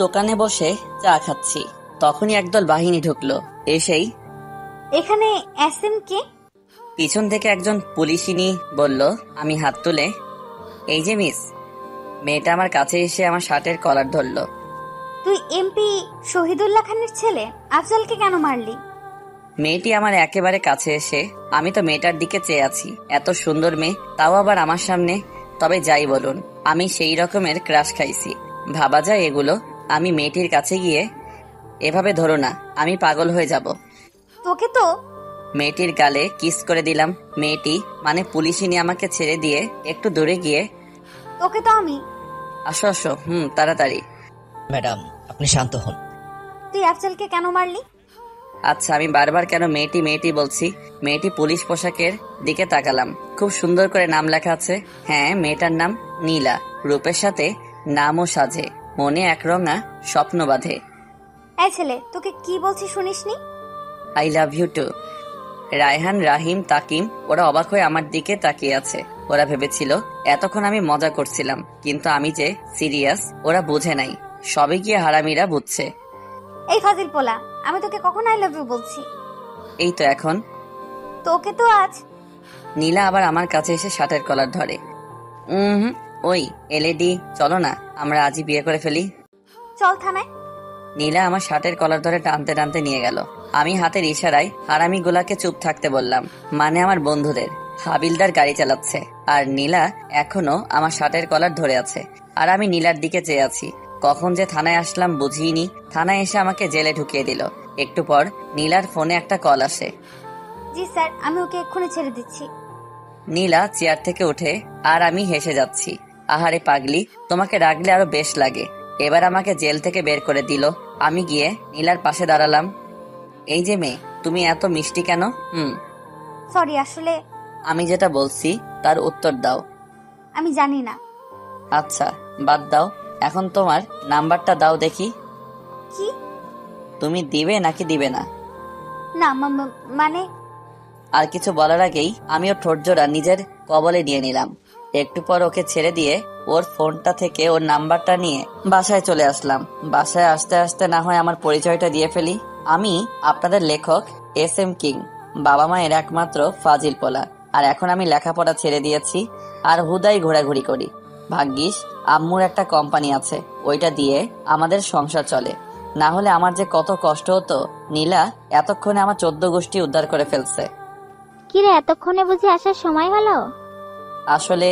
দোকানে বসে চা খাচ্ছি, তখনই একদল বাহিনী ঢুকলো। এসেই এখানে এসএম কে? পিছন থেকে একজন পুলিশিনী বলল। আমি হাত তুলে, এই যে মিস। মেয়েটা আমার কাছে এসে আমার শার্টের কলার ধরলো। তুই এমপি শহীদুল্লাহ খানের ছেলে, আফজালকে কেন মারলি? মেয়েটি আমার একেবারে কাছে এসে, আমি তো মেয়েটার দিকে চেয়ে আছি, এত সুন্দর মেয়ে, তাও আবার আমার সামনে। তবে যাই বলুন, আমি সেই রকমের ক্রাশ খাইছি, ভাবা যায় এগুলো। আমি মেয়েটির কাছে গিয়ে, এভাবে ধরো না, আমি পাগল হয়ে যাব। তোকে তো। মেয়েটির গালে কিস করে দিলাম। মেয়েটি মানে পুলিশিনী আমাকে ছেড়ে দিয়ে একটু দূরে গিয়ে, তোকে তো আমি। আসো আসো, তাড়াতাড়ি। ম্যাডাম, আপনি শান্ত হন। তুই আফজালকে কেন মারলি? আচ্ছা, আমি বারবার কেন মেয়েটি মেয়েটি বলছি? মেয়েটি পুলিশ পোশাকের দিকে তাকালাম, খুব সুন্দর করে নাম লেখা আছে। হ্যাঁ, মেয়েটার নাম নীলা। রূপের সাথে নামও সাজে, মনে একরঙা স্বপ্ন বাঁধে। এই ছেলে, তোকে কি বলছি শুনিসনি? I love you too. Raihan, Rahim, Takim ওরা অবাক হয়ে আমার দিকে তাকিয়ে আছে। ওরা ভেবেছিল এতক্ষণ আমি মজা করছিলাম, কিন্তু আমি যে সিরিয়াস ওরা বুঝে নাই। সবে গিয়ে হারামিরা বুঝছে। এই ফাজিল পোলা, আমি তোকে কখন আই লাভ ইউ বলছি? এই তো এখন। তোকে তো আজ। নীলা আবার আমার কাছে এসে শার্টের কলার ধরে। ওই এলএডি, চলো না আমরা আজই বিয়ে করে ফেলি। চল থানায়। নীলা আমার শার্টের কলার ধরে টানতে টানতে নিয়ে গেল। আমি হাতের ইশারায় হারামি গুলাকে চুপ থাকতে বললাম, মানে আমার বন্ধুদের। হাবিলদার গাড়ি চালাচ্ছে, আর নীলা এখনো আমার শার্টের কলার ধরে আছে, আর আমি নীলার দিকে চেয়ে আছি। কখন যে থানায় আসলাম বুঝিনি। থানায় এসে আমাকে জেলে ঢুকিয়ে দিল। একটু পর নীলার ফোনে একটা কল আসে। জি স্যার, আমি ওকে এক্ষুনি ছেড়ে দিচ্ছি। নীলা চেয়ার থেকে উঠে, আর আমি হেসে যাচ্ছি। আহারে পাগলি, তোমাকে রাখলে আরো বেশ লাগে। এবার আমাকে জেল থেকে বের করে দিল। আমি গিয়ে নীলার পাশে দাঁড়ালাম। এই যে মেয়ে, তুমি এত মিষ্টি কেন? সরি, আসলে আমি যেটা বলছি তার উত্তর দাও। আমি জানি না। আচ্ছা, বাদ দাও, এখন তোমার নাম্বারটা দাও দেখি। কি? তুমি দিবে নাকি দিবে না? না মানে। আর কিছু বলার আগেই আমি ওর ঠোঁট জোড়া নিজের কবলে নিয়ে নিলাম। একটু পর ওকে ছেড়ে দিয়ে ওর ফোনটা থেকে ওর নাম্বারটা নিয়ে বাসায় চলে আসলাম। বাসায় আসতে আসতে না হয় আমার পরিচয়টা দিয়ে ফেলি। আমি আপনাদের লেখক এসএম কিং, বাবা মায়ের একমাত্র ফাজিল পোলা। আর এখন আমি লেখাপড়া ছেড়ে দিয়েছি, আর হুদাই ঘোরাঘুরি করি। ভাগ্যিস আম্মুর একটা কোম্পানি আছে, ওইটা দিয়ে আমাদের সংসার চলে। না হলে আমার যে কত কষ্ট হতো। নীলা এতক্ষণে আমার 14 গোষ্ঠী উদ্ধার করে ফেলছে। কিরে, এতক্ষণে বুঝি আসার সময় হলো? আসলে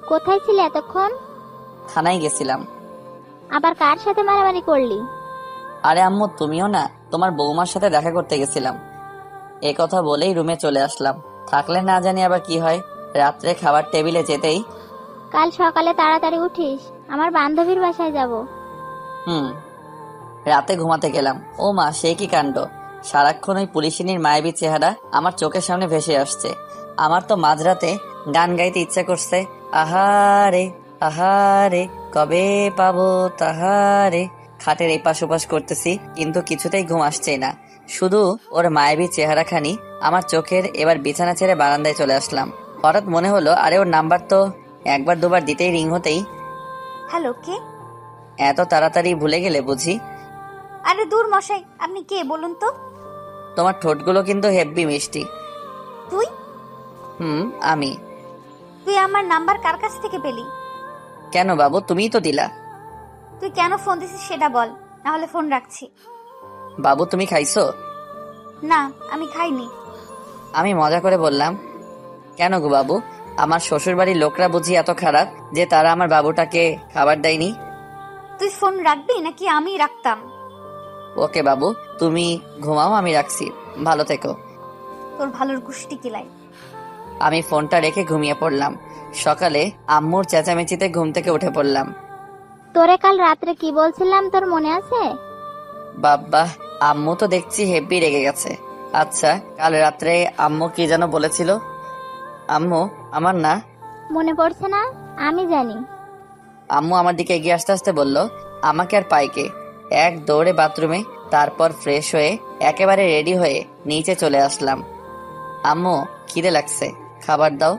কোথায় ছিলে এতক্ষণ? থানায় গেছিলাম। আবার কার সাথে মারামারি করলি? আরে আম্মু, তুমিও না, তোমার বৌমার সাথে দেখা করতে গেছিলাম। এ কথা বলেই রুমে চলে আসলাম। থাকলে না জানি আবার কি হয়। রাত্রে খাবার টেবিলে যেতেই, কাল সকালে তাড়াতাড়ি উঠিস, আমার বান্ধবীর বাসায় যাব। রাতে ঘুমাতে গেলাম। ও মা, সে কি কাণ্ড! সারাক্ষণ ওই পুলিশিনীর মায়াবী চেহারা আমার চোখের সামনে ভেসে আসছে। আমার তো মাঝরাতে গান গাইতে ইচ্ছা করছে। আহারে আহারে, কবে পাবো তাহারে। খাটের এপাশ ওপাশ করতেছি, কিন্তু কিছুতেই ঘুম আসছে না। শুধু ওর মায়াবী চেহারাখানি আমার চোখের। এবার বিছানা ছেড়ে বারান্দায় চলে আসলাম। হঠাৎ মনে হলো, আরে ওর নাম্বার তো একবার দুবার দিতেই রিং হতেই। হ্যালো, কে? এত তাড়াতাড়ি ভুলে গেলে বুঝি? আরে দূর মশাই, আপনি কে বলুন তো? তোমার ঠোঁটগুলো কিন্তু হেব্বি মিষ্টি। তুই? আমি। তুই আমার নাম্বার কার কাছ থেকে পেলি? কেন বাবু, তুমিই তো দিলা। তুই কেন ফোন দিছিস সেটা বল, না হলে ফোন রাখছি। বাবু, তুমি খাইছো? না, আমি খাইনি। আমি মজা করে বললাম। কেন গো বাবু, আমার শ্বশুর বাড়ির লোকরা বুঝি এত খারাপ যে তারা আমার বাবুটাকে খাবার দেয়নি? তুই ফোন রাখবি নাকি আমি রাখতাম? ওকে বাবু, তুমি ঘুমাও, আমি রাখছি। ভালো থেকো। তোর ভালোর গুষ্টি কিলাই। আমি ফোনটা রেখে ঘুমিয়ে পড়লাম। সকালে আম্মুর চেঁচামেচিতে ঘুম থেকে উঠে পড়লাম। তোরে কাল রাত্রে কি বলছিলাম, তোর মনে আছে? বাবা, আম্মু তো দেখছি হেব্বি রেগে গেছে। আচ্ছা, কাল রাত্রে আম্মু কি যেন বলেছিল? আম্মু আমার না মনে পড়ছে না? আমি জানি। আম্মু আমার দিকে এগিয়ে আসতে আসতে বলল, আমাকে আর পাইকে। এক দৌড়ে বাথরুমে, তারপর ফ্রেশ হয়ে একেবারে রেডি হয়ে নিচে চলে আসলাম। আম্মু, খিদে লাগছে, খাবার দাও।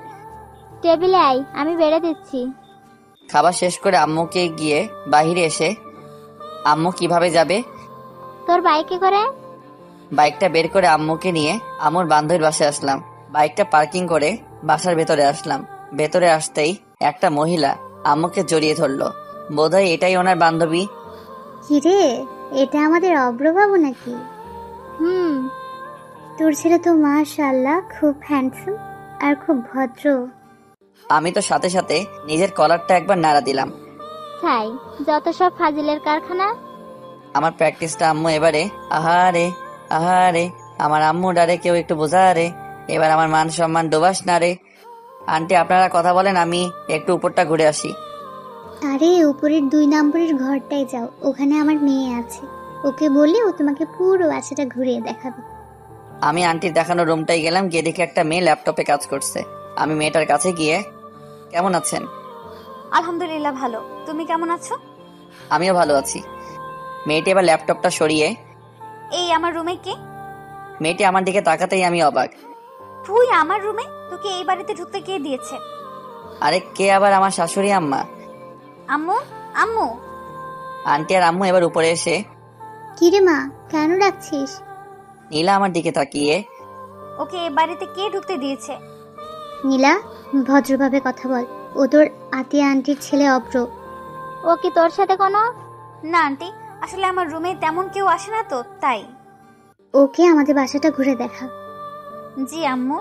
টেবিলে আয়, আমি বেড়ে দিচ্ছি। খাবার শেষ করে আম্মুকে গিয়ে বাহিরে এসে, আম্মু কিভাবে যাবে? তোর বাইকে করে? বাইকটা বের করে আম্মুকে নিয়ে আম্মুর বান্ধবীর বাসায় আসলাম। বাইকটা পার্কিং করে বাসার ভেতরে আসলাম। ভেতরে আসতেই একটা মহিলা আম্মুকে জড়িয়ে ধরলো। বোধহয় এটাই ওনার বান্ধবী। কিরে, এটা আমাদের অব্রবাবু নাকি? হুম। তোর ছেলে তো মাশাআল্লাহ খুব হ্যান্ডসাম আর খুব ভদ্র। আমি তো সাথে সাথে নিজের কলারটা একবার নাড়া দিলাম। ছাই, যত সব ফাজিলের কারখানা। আমার প্র্যাকটিসটা আম্মু এবারে। আহারে আহারে, আমার আম্মু ডারে কেউ একটু বোঝা রে। এবার আমার মান সম্মান ডোবাস না রে। আন্টি আপনারা কথা বলেন, আমি একটু উপরটা ঘুরে আসি। আরে উপরের 2 নম্বরের ঘরটায় যাও, ওখানে আমার মেয়ে আছে। ওকে বলে ও তোমাকে পুরো বাসাটা ঘুরিয়ে দেখাবে। আমি আন্টির দেখানো রুমটাই গেলাম। গিয়ে দেখে একটা মেয়ে ল্যাপটপে কাজ করছে। আমি মেয়েটার কাছে গিয়ে, কেমন আছেন? আলহামদুলিল্লাহ ভালো, তুমি কেমন আছো? আমিও ভালো আছি। মেয়েটি এবার ল্যাপটপটা সরিয়ে, এই আমার রুমে কে? মেয়েটি আমার দিকে তাকাতেই আমি অবাক। তুই আমার রুমে? তোকে এই বাড়িতে ঢুকতে কে দিয়েছে? আরে কে আবার? আমার শাশুড়ি আম্মা। আম্মু? আম্মু? আন্টি আর আম্মু এবার উপরে এসে, কিরে মা, কেন ডাকছিস? নীলা আমার দিকে তাকিয়ে, ওকে এই বাড়িতে কে ঢুকতে দিয়েছে? নীলা, ভদ্রভাবে কথা বল। ও তোর আতিয়া আন্টির ছেলে অব্র। ও কি তোর সাথে কোনো? না আন্টি, আসলে আমার রুমে তেমন কেউ আসে না তো, তাই। ওকে আমাদের বাসাটা ঘুরে দেখা। জি আম্মু।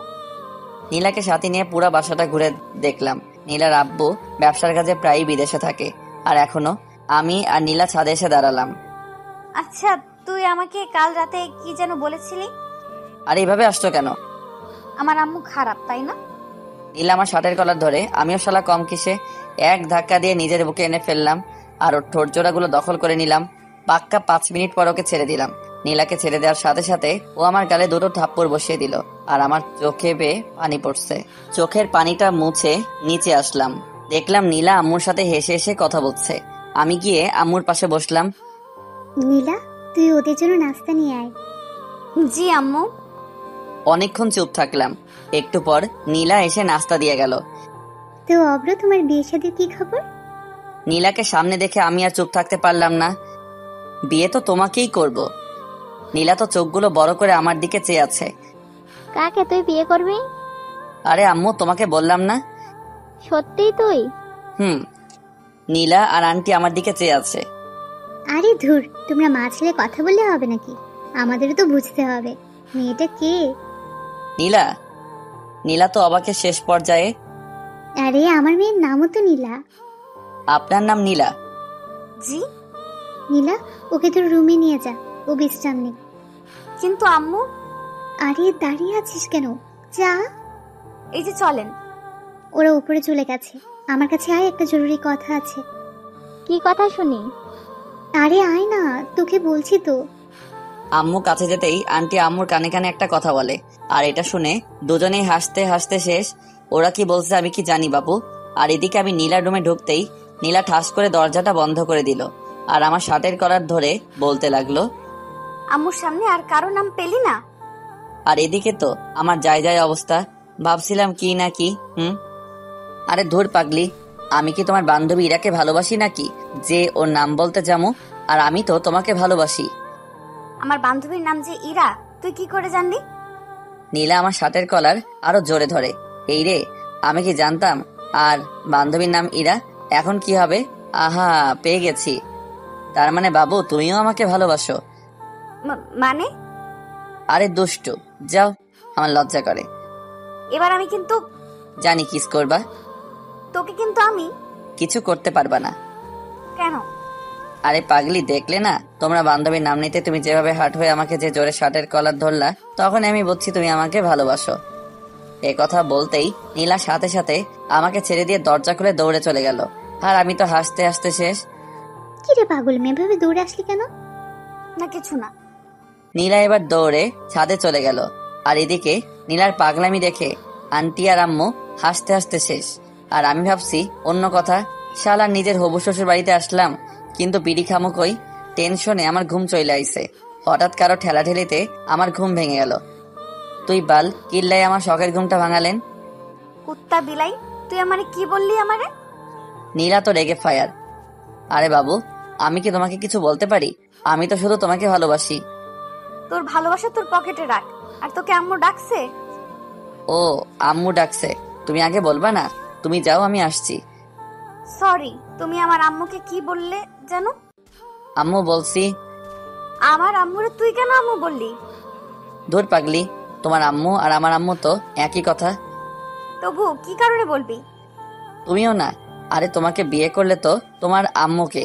নীলাকে সাথে নিয়ে পুরো বাসাটা ঘুরে দেখলাম। নীলার আব্বু ব্যবসার কাজে প্রায়ই বিদেশে থাকে। আর এখনো আমি আর নীলা ছাদে এসে দাঁড়ালাম। আচ্ছা, তুই আমাকে কাল রাতে কি যেন বলেছিলি? আর এইভাবে আসছো কেন? আমার আম্মু খারাপ, তাই না? নীলা আমার শার্টের কলার ধরে, আমিও শালা কম কিসে, এক ধাক্কা দিয়ে নিজের বুকে এনে ফেললাম। আর ওর ঠোঁট জোড়াগুলো দখল করে নিলাম। পাক্কা 5 মিনিট পর ওকে ছেড়ে দিলাম। নীলাকে ছেড়ে দেওয়ার সাথে সাথে ও আমার গালে 2টো থাপ্পড় বসিয়ে দিল। আর আমার চোখে বেয়ে পানি পড়ছে। চোখের পানিটা মুছে নিচে আসলাম। দেখলাম নীলা আম্মুর সাথে হেসে হেসে কথা বলছে। আমি গিয়ে আম্মুর পাশে বসলাম। নীলা, তুই ওদের জন্য নাস্তা নিয়ে আয়। জি আম্মু। অনেকক্ষণ চুপ থাকলাম। একটু পর নীলা এসে নাস্তা দিয়ে গেল। তো অব্র, তোমার বিয়ে শাদীর কি খবর? নীলাকে সামনে দেখে আমি আর চুপ থাকতে পারলাম না। বিয়ে তো তোমাকেই করব। নীলা তো চোখগুলো বড় করে আমার দিকে চেয়ে আছে। কাকে তুই বিয়ে করবি? আরে আম্মু, তোমাকে বললাম না? সত্যিই তুই? হুম। নীলা আর আন্টি আমার দিকে চেয়ে আছে। আরে ধুর, তোমরা মা ছেলে কথা বললে হবে নাকি? আমাদেরও তো বুঝতে হবে মেয়েটা কে। নীলা? নীলা তো অবাকের শেষ পর্যায়ে। আরে আমার মেয়ের নামও তো নীলা। আপনার নাম নীলা? জি। নীলা, ওকে তোর রুমে নিয়ে যা, ও বিশ্রাম নেই। কিন্তু আম্মু। আরে দাঁড়িয়ে আছিস কেন? যা। এই যে চলেন। ওরা উপরে চলে গেছে। আমার কাছে আয়, একটা জরুরি কথা আছে। কি কথা শুনি? আরে আয় না, তোকে বলছি তো। আম্মু কাছে যেতেই আন্টি আম্মুর কানে কানে একটা কথা বলে। আর এটা শুনে দুজনেই হাসতে হাসতে শেষ। ওরা কি বলছে আমি কি জানি বাবু। আর এদিকে আমি নীলার রুমে ঢুকতেই নীলা ঠাস করে দরজাটা বন্ধ করে দিল। আর আমার শার্টের কলার ধরে বলতে লাগলো, আম্মুর সামনে আর কারো নাম পেলি না? আর এদিকে তো আমার যায় যায় অবস্থা। ভাবছিলাম কি না কি। আরে ধুর পাগলি, আমি কি তোমার বান্ধবী ইরাকে ভালোবাসি নাকি যে ওর নাম বলতে যাবো? আর আমি তো তোমাকে ভালোবাসি। আমার বান্ধবীর নাম যে ইরা, তুই কি করে জানলি? নীলা আমার শার্টের কলার আরো জোরে ধরে। এই রে, আমি কি জানতাম? আর বান্ধবীর নাম ইরা, এখন কি হবে? আহা, পেয়ে গেছি। তার মানে বাবু তুমিও আমাকে ভালোবাসো? মানে? আরে দুষ্টু, যাও, আমার লজ্জা করে। এবার আমি কিন্তু। জানি কিস করবা। তোকে কিন্তু আমি। কিছু করতে পারবা না। কেন? আরে পাগলি, দেখলে না তোমরা বান্ধবীর নাম নিতে তুমি যেভাবে হাট হয়ে আমাকে যে জোরে শার্টের কলার ধরলা, তখন আমি বুঝছি তুমি আমাকে ভালোবাসো। এ কথা বলতেই নীলা সাথে সাথে আমাকে ছেড়ে দিয়ে দরজা খুলে দৌড়ে চলে গেল। আর আমি তো হাসতে হাসতে শেষ। কি রে পাগল মেয়ে, ভাবে দৌড়ে আসলি কেন? না কিছু না। নীলা এবার দৌড়ে ছাদে চলে গেল। আর এদিকে নীলার পাগলামি দেখে আন্টি আর আম্মু হাসতে হাসতে শেষ। আর আমি ভাবছি অন্য কথা, শালা নিজের হবু শ্বশুর বাড়িতে আসলাম, কিন্তু বিড়ি খামুকই টেনশনে আমার ঘুম চলে আইছে। হঠাৎ কারো ঠেলাঠেলিতে আমার ঘুম ভেঙে গেল। তুই বাল কিল্লাই আমার শখের ঘুমটা ভাঙালেন। কুত্তা বিলাই, তুই আমারে কি বললি আমারে? নীলা তো রেগে ফায়ার। আরে বাবু, আমি কি তোমাকে কিছু বলতে পারি? আমি তো শুধু তোমাকে ভালোবাসি। তোর ভালোবাসা তোর পকেটে রাখ। আর তোকে আম্মু ডাকছে? ও, আম্মু ডাকছে? তুমি আগে বলবা না? তুমি যাও, আমি আসছি। সরি, তুমি আমার আম্মুকে কি বললে জানো? আম্মু বলছি। আমার আম্মুরে তুই কেন আম্মু বললি? ধুর পাগলি, তোমার আম্মু আর আমার আম্মু তো একই কথা। তবু কি কারণে বলবি? তুমিও না। আরে তোমাকে বিয়ে করলে তো তোমার আম্মুকে,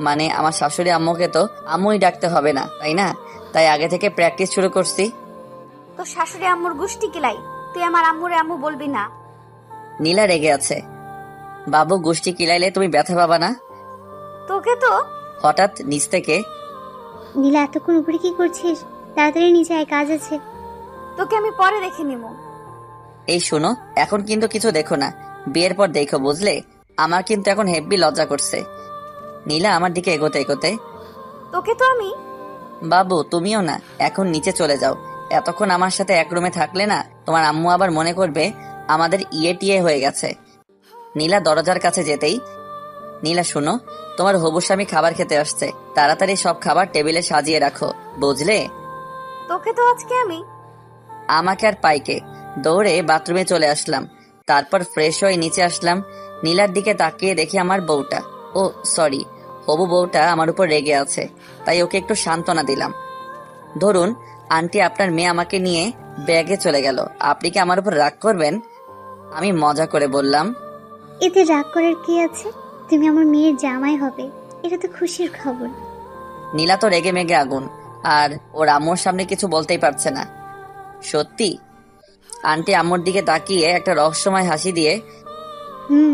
মানে আমার শাশুড়ি আম্মুকে তো আম্মুই ডাকতে হবে না, তাই না? তাই আগে থেকে প্র্যাকটিস শুরু করছি। তোর শাশুড়ি আম্মুর গুষ্টি কিলাই, তুই আমার আম্মুরে আম্মু বলবি না। নীলা রেগে আছে। বাবু, গোষ্ঠী কিলাইলে তুমি ব্যথা পাবা না? তোকে তো। হঠাৎ নিচ থেকে। নীলা, এতক্ষণ উপরে কি করছিস? তাড়াতাড়ি নিচে আয়, কাজ আছে। তোকে আমি পরে দেখে নিব। এই শোনো, এখন কিন্তু কিছু দেখো না, বিয়ের পর দেখো, বুঝলে? আমার কিন্তু এখন হেব্বি লজ্জা করছে। নীলা আমার দিকে এগোতে এগোতে। তোকে তো আমি। বাবু, তুমিও না, এখন নিচে চলে যাও। এতক্ষণ আমার সাথে এক রুমে থাকলে না, তোমার আম্মু আবার মনে করবে আমাদের ইয়ে টিয়ে হয়ে গেছে। নীলা দরজার কাছে যেতেই, নীলা শোনো, তোমার হবু স্বামী খাবার খেতে আসছে, তাড়াতাড়ি সব খাবার টেবিলে সাজিয়ে রাখো, বুঝলে? তোকে তো আজকে আমি। আমাকে আর পাইকে দৌড়ে বাথরুমে চলে আসলাম। তারপর ফ্রেশ হয়ে নিচে আসলাম। নীলার দিকে তাকিয়ে দেখি আমার বউটা, ও সরি, হবু বউটা আমার উপর রেগে আছে, তাই ওকে একটু সান্ত্বনা দিলাম। ধরুন, আন্টি, আপনার মেয়ে আমাকে নিয়ে ব্যাগে চলে গেল, আপনি কি আমার উপর রাগ করবেন? আমি মজা করে বললাম। এতে রাগ করার কি আছে? তুমি আমার মেয়ের জামাই হবে, এটা তো খুশির খবর। নীলা তো রেগে মেগে আগুন, আর ওর আম্মুর সামনে কিছু বলতেই পারছে না। সত্যি? আন্টি আম্মুর দিকে তাকিয়ে একটা রহস্যময় হাসি দিয়ে,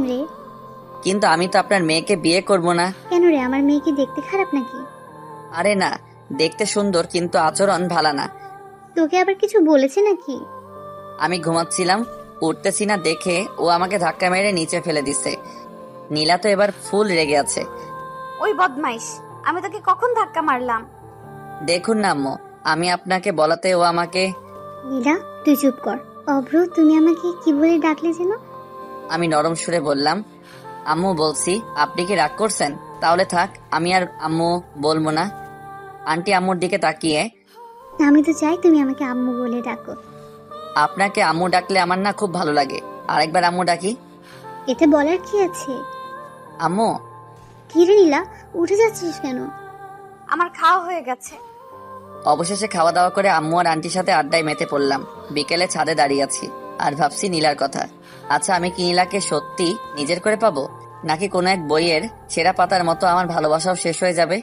রে। কিন্তু আমি তো আপনার মেয়েকে বিয়ে করব না। কেন রে, আমার মেয়ে কি দেখতে খারাপ নাকি? আরে না, দেখতে সুন্দর, কিন্তু আচরণ ভালো না। তোকে আবার কিছু বলেছে নাকি? আমি ঘুমাচ্ছিলাম, উঠতেছি না দেখে ও আমাকে ধাক্কা মেরে নিচে ফেলে দিছে। নীলা তো এবার ফুল রেগে আছে। ওই বদমাইশ, আমি তোকে কখন ধাক্কা মারলাম? দেখুন না আম্মু, আমি আপনাকে বলাতে ও আমাকে। নীলা, তুই চুপ কর। অভ্র, তুমি আমাকে কি বলে ডাকলে যেন? আমি নরম সুরে বললাম, আম্মু বলছি। আপনি কি রাগ করছেন? তাহলে থাক, আমি আর আম্মু বলবো না। আন্টি আম্মুর দিকে তাকিয়ে, আমি তো চাই তুমি আমাকে আম্মু বলে ডাকো। আপনাকে আম্মু ডাকলে আমার না খুব ভালো লাগে, আরেকবার আম্মু ডাকি। এতে বলার কি আছে? আম্মু। কি রে নীলা, উঠে যাচ্ছিস কেন? আমার খাওয়া হয়ে গেছে। অবশেষে খাওয়া দাওয়া করে আম্মু আর আন্টির সাথে আড্ডায় মেতে পড়লাম। বিকেলে ছাদে দাঁড়িয়ে আছি আর ভাবছি নীলার কথা। আচ্ছা, আমি কি নীলাকে সত্যি নিজের করে পাবো, নাকি কোনো এক বইয়ের ছেঁড়া পাতার মতো আমার ভালোবাসাও শেষ হয়ে যাবে?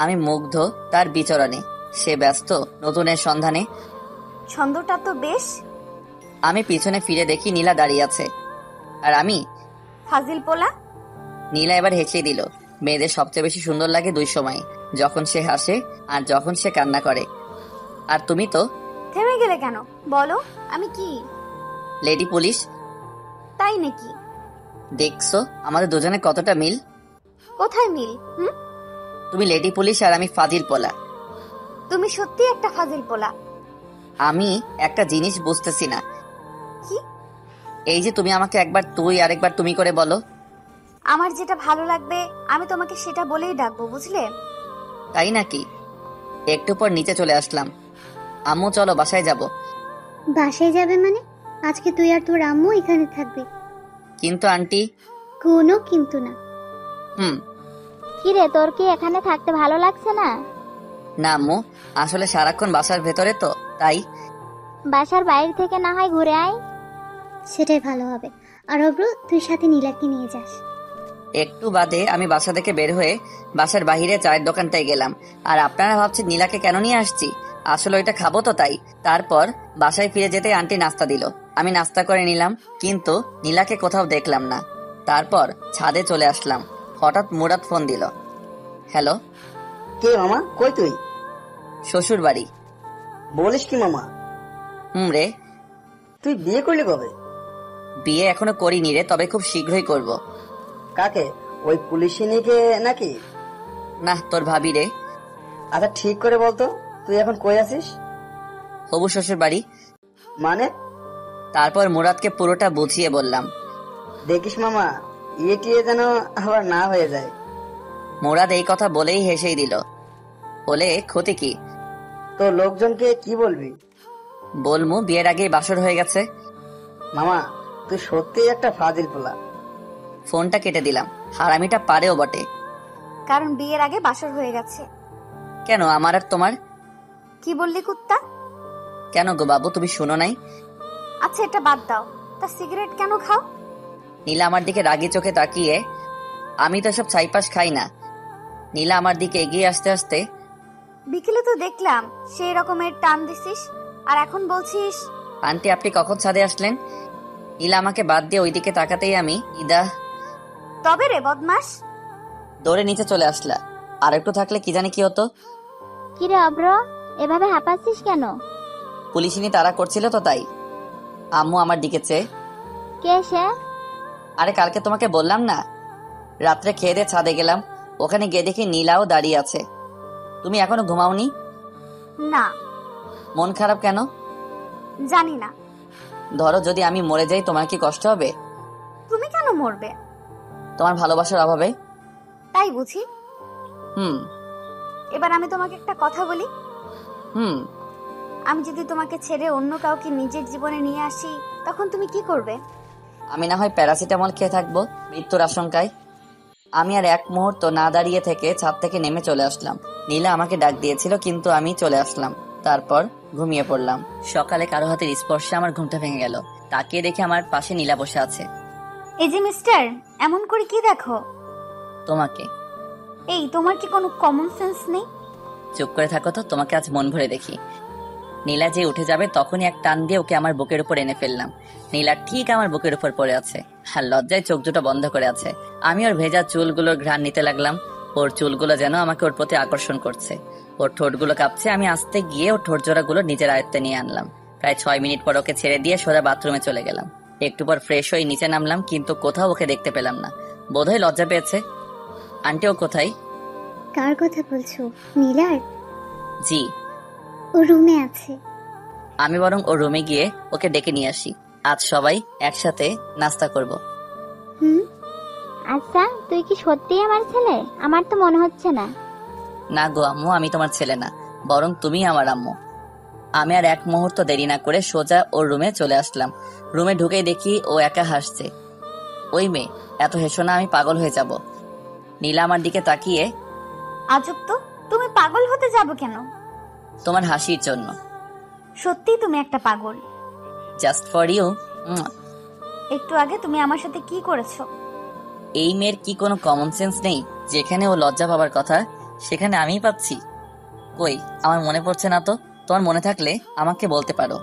আমি মুগ্ধ তার বিচরণে, সে ব্যস্ত নতুনের সন্ধানে। ছন্দটা তো বেশ। আমি পিছনে ফিরে দেখি নীলা দাঁড়িয়ে আছে, আর আমি। ফাজিল পোলা। নীলা এবার হেসে দিল। মেয়েদের সবচেয়ে বেশি সুন্দর লাগে দুই সময়, যখন সে হাসে আর যখন সে কান্না করে। আর তুমি তো। থেমে গেলে কেন, বলো আমি কি? Lady police. তাই নাকি? দেখছো আমাদের দুজনে কতটা মিল? কোথায় মিল? তুমি লেডি পুলিশ আর আমি ফাজিল পোলা। তুমি সত্যি একটা ফাজিল পোলা। আমি একটা জিনিস বুঝতেছি না। কি? এই যে তুমি আমাকে একবার তুই আর একবার তুমি করে বলো। আমার যেটা ভালো লাগবে আমি তোমাকে সেটা বলেই ডাকবো, বুঝলে? তাই নাকি? একটু পর নিচে চলে আসলাম। আম্মু, চলো বাসায় যাব। বাসায় যাবে মানে? আজকে তুই আর তোর আম্মু এখানে থাকবে। কিন্তু আন্টি। কোনো কিন্তু না। কিরে, তোর কি এখানে থাকতে ভালো লাগছে না? না আম্মু, আসলে সারাক্ষণ বাসার ভেতরে তো, তাই। বাসার বাইরে থেকে না হয় ঘুরে আয়। সেটাই ভালো হবে। আর অভ্র, তুই সাথে নীলাকে নিয়ে যাস। একটু বাদে আমি বাসা থেকে বের হয়ে বাসার বাহিরে চায়ের দোকানটায় গেলাম। আর আপনারা ভাবছেন নীলাকে কেন নিয়ে আসছি? আসলে ওইটা খাবো তো, তাই। তারপর বাসায় ফিরে যেতে আন্টি নাস্তা দিল, আমি নাস্তা করে নিলাম, কিন্তু নীলাকে কোথাও দেখলাম না। তারপর ছাদে চলে আসলাম। হঠাৎ মুরাদ ফোন দিল। হ্যালো। কে মামা, কই তুই? শ্বশুর বাড়ি। বলিস কি মামা? রে। তুই বিয়ে করলি কবে? বিয়ে এখনো করিনি রে, তবে খুব শীঘ্রই করব। কাকে, ওই পুলিশিনীকে নাকি? না, তোর ভাবি রে। আচ্ছা ঠিক করে বলতো, তুই এখন কই আছিস? হবু শ্বশুর বাড়ি। মানে? তারপর মুরাদকে পুরোটা বুঝিয়ে বললাম। দেখিস মামা, ইয়ে টিয়ে যেন আবার না হয়ে যায়। মুরাদ এই কথা বলেই হেসেই দিল, বলে ক্ষতি কি? তো লোকজনকে কি বলবি? বলমু বিয়ের আগেই বাসর হয়ে গেছে। মামা, তুই সত্যিই একটা ফাজিল পোলা। ফোনটা কেটে দিলাম। হারামিটা পারেও বটে। কারণ বিয়ের আগে বাসর হয়ে গেছে। কেন আমার আর তোমার? কি বললি কুত্তা? কেন গো বাবু, তুমি শুনো নাই? আচ্ছা এটা বাদ দাও, তা সিগারেট কেন খাও? নীলা আমার দিকে রাগি চোখে তাকিয়ে, আমি তো সব ছাইপাস খাই না। নীলা আমার দিকে এগিয়ে আসতে আসতে, বিকেলে তো দেখলাম সেই রকমের টান দিছিস, আর এখন বলছিস। আন্টি আপনি কখন ছাদে আসলেন? নীলা আমাকে বাদ দিয়ে ওইদিকে তাকাতেই আমি ইদা তবে রে বদমাস। দৌড়ে নিচে চলে আসলা। আর একটু থাকলে কি জানি কি হতো। কিরে অব্র, এভাবে হাঁপাচ্ছিস কেন? পুলিশিনি তারা করছিল তো তাই। আম্মু আমার দিকে চেয়ে, কে সে? আরে কালকে তোমাকে বললাম না, রাত্রে খেয়ে দিয়ে ছাদে গেলাম, ওখানে গিয়ে দেখি নীলাও দাঁড়িয়ে আছে। তুমি এখনো ঘুমাওনি? না। মন খারাপ কেন? জানি না। ধরো যদি আমি মরে যাই, তোমার কি কষ্ট হবে? তুমি কেন মরবে? তোমার ভালোবাসার অভাবে। তাই বুঝি। হুম এবার আমি তোমাকে একটা কথা বলি। হুম আমি যদি তোমাকে ছেড়ে অন্য কাউকে নিজের জীবনে নিয়ে আসি, তখন তুমি কি করবে? আমি না হয় প্যারাসিটামল খেয়ে থাকবো মৃত্যুর আশঙ্কায়। আমি আর এক মুহূর্ত না দাঁড়িয়ে থেকে ছাদ থেকে নেমে চলে আসলাম। নীলা আমাকে ডাক দিয়েছিল, কিন্তু আমি চলে আসলাম। তারপর ঘুমিয়ে পড়লাম। সকালে কারো হাতের স্পর্শে আমার ঘুমটা ভেঙে গেল। তাকিয়ে দেখে আমার পাশে নীলা বসে আছে। এই যে মিস্টার, এমন করে কি দেখো? তোমাকে। এই তোমার কি কোনো কমন সেন্স নেই? চুপ করে থাকো তো, তোমাকে আজ মন ভরে দেখি। নীলা যে উঠে যাবে তখনই এক টান দিয়ে ওকে আমার বুকের উপর এনে ফেললাম। নীলা ঠিক আমার বুকের উপর পড়ে আছে, আর লজ্জায় চোখ দুটো বন্ধ করে আছে। আমি ওর ভেজা চুলগুলোর ঘ্রাণ নিতে লাগলাম। ওর চুলগুলো যেন আমাকে ওর প্রতি আকর্ষণ করছে। ওর ঠোঁটগুলো কাঁপছে। আমি আস্তে গিয়ে ওর ঠোঁট জোড়াগুলো নিজের আয়ত্তে নিয়ে আনলাম। প্রায় 6 মিনিট পর ওকে ছেড়ে দিয়ে সোজা বাথরুমে চলে গেলাম। একটু পর ফ্রেশ হয়ে নিচে নামলাম, কিন্তু কোথাও ওকে দেখতে পেলাম না। বোধহয় লজ্জা পেয়েছে। আন্টি ও কোথায়? কার কথা বলছো? নীলার? জি। ও রুমে আছে। আমি বরং ওর রুমে গিয়ে ওকে ডেকে নিয়ে আসি। আজ সবাই একসাথে নাস্তা করব। হুম। আচ্ছা তুই কি সত্যিই আমার ছেলে? আমার তো মনে হচ্ছে না। না গো আম্মু, আমি তোমার ছেলে না, বরং তুমি আমার আম্মু। আমি আর এক মুহূর্ত দেরি না করে সোজা ওর রুমে চলে আসলাম। রুমে ঢুকেই দেখি ও একা হাসছে। ওই মেয়ে, এত হেসো না, আমি পাগল হয়ে যাব। নীলা আমার দিকে তাকিয়ে, আজব তো, তুমি পাগল হতে যাবো কেন? তোমার হাসির জন্য। সত্যি তুমি একটা পাগল। Just for you. একটু আগে তুমি আমার সাথে কি করেছো? এই মেয়ের কি কোনো কমন সেন্স নেই? যেখানে ও লজ্জা পাবার কথা সেখানে আমিই পাচ্ছি। কই, আমার মনে পড়ছে না তো। তোমার মনে থাকলে আমাকে বলতে পারো।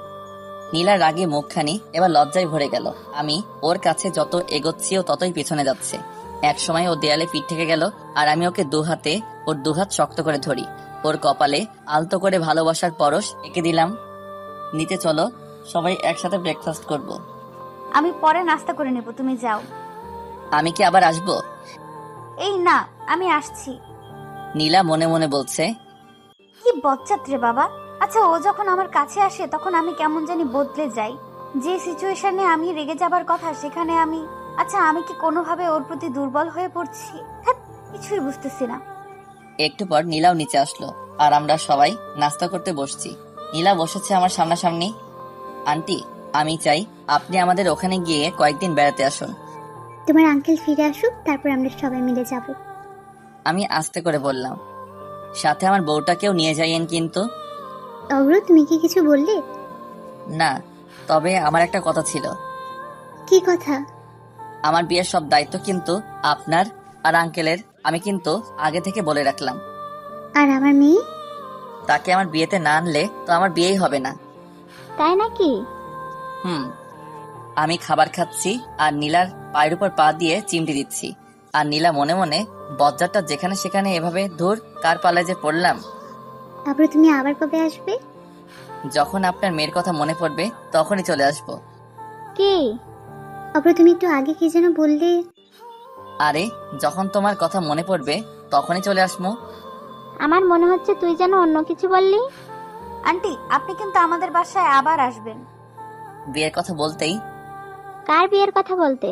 নীলার রাগে মুখখানি এবার লজ্জায় ভরে গেল। আমি ওর কাছে যত এগোচ্ছি ও ততই পিছনে যাচ্ছে। এক সময় ও দেয়ালে পিঠ থেকে গেল, আর আমি ওকে দুহাতে ওর দুহাত শক্ত করে ধরি। ওর কপালে আলতো করে ভালোবাসার পরশ এঁকে দিলাম। নিচে চলো, সবাই একসাথে ব্রেকফাস্ট করব। আমি পরে নাস্তা করে নেব, তুমি যাও। আমি কি আবার আসবো? এই না, আমি আসছি। নীলা মনে মনে বলছে, কি বজ্জাত রে বাবা। আচ্ছা ও যখন আমার কাছে আসে তখন আমি কেমন জানি বদলে যাই। যে সিচুয়েশনে আমি রেগে যাবার কথা সেখানে আমি, আচ্ছা আমি কি কোনোভাবে ওর প্রতি দুর্বল হয়ে পড়ছি? হ্যাঁ, কিছুই বুঝতেছি না। একটু পর নীলাও নিচে আসলো, আর আমরা সবাই নাস্তা করতে বসছি। নীলা বসেছে আমার সামনাসামনি। আন্টি, আমি চাই আপনি আমাদের ওখানে গিয়ে কয়েকদিন বেড়াতে আসুন। তোমার আঙ্কেল ফিরে আসুক, তারপর আমরা সবাই মিলে যাব। আমি আস্তে করে বললাম, সাথে আমার বউটাকেও নিয়ে যাইয়েন কিন্তু। অব্র, তুমি কি কিছু বললে? না, তবে আমার একটা কথা ছিল। কি কথা? আমার বিয়ের সব দায়িত্ব কিন্তু আপনার আর আঙ্কেলের। আমি কিন্তু আগে থেকে বলে রাখলাম। আর আমার মেয়ে? তাকে আমার বিয়েতে না আনলে তো আমার বিয়েই হবে না। তাই নাকি? আমি খাবার খাচ্ছি আর নীলার পায়ের উপর পা দিয়ে চিমটি দিচ্ছি। আর নীলা মনে মনে, বজ্জারটা যেখানে সেখানে এভাবে ধুর, কার পালায় যে পড়লাম। অব্র, তুমি আবার কবে আসবে? যখন আপনার মেয়ের কথা মনে পড়বে তখনই চলে আসবো। কি? অব্র, তুমি একটু আগে কি যেন বললে? আরে যখন তোমার কথা মনে পড়বে তখনই চলে আসবো। আমার মনে হচ্ছে তুই যেন অন্য কিছু বললি। আন্টি, আপনি কিন্তু আমাদের বাসায় আবার আসবেন। বিয়ের কথা বলতেই কার বিয়ের কথা বলতে?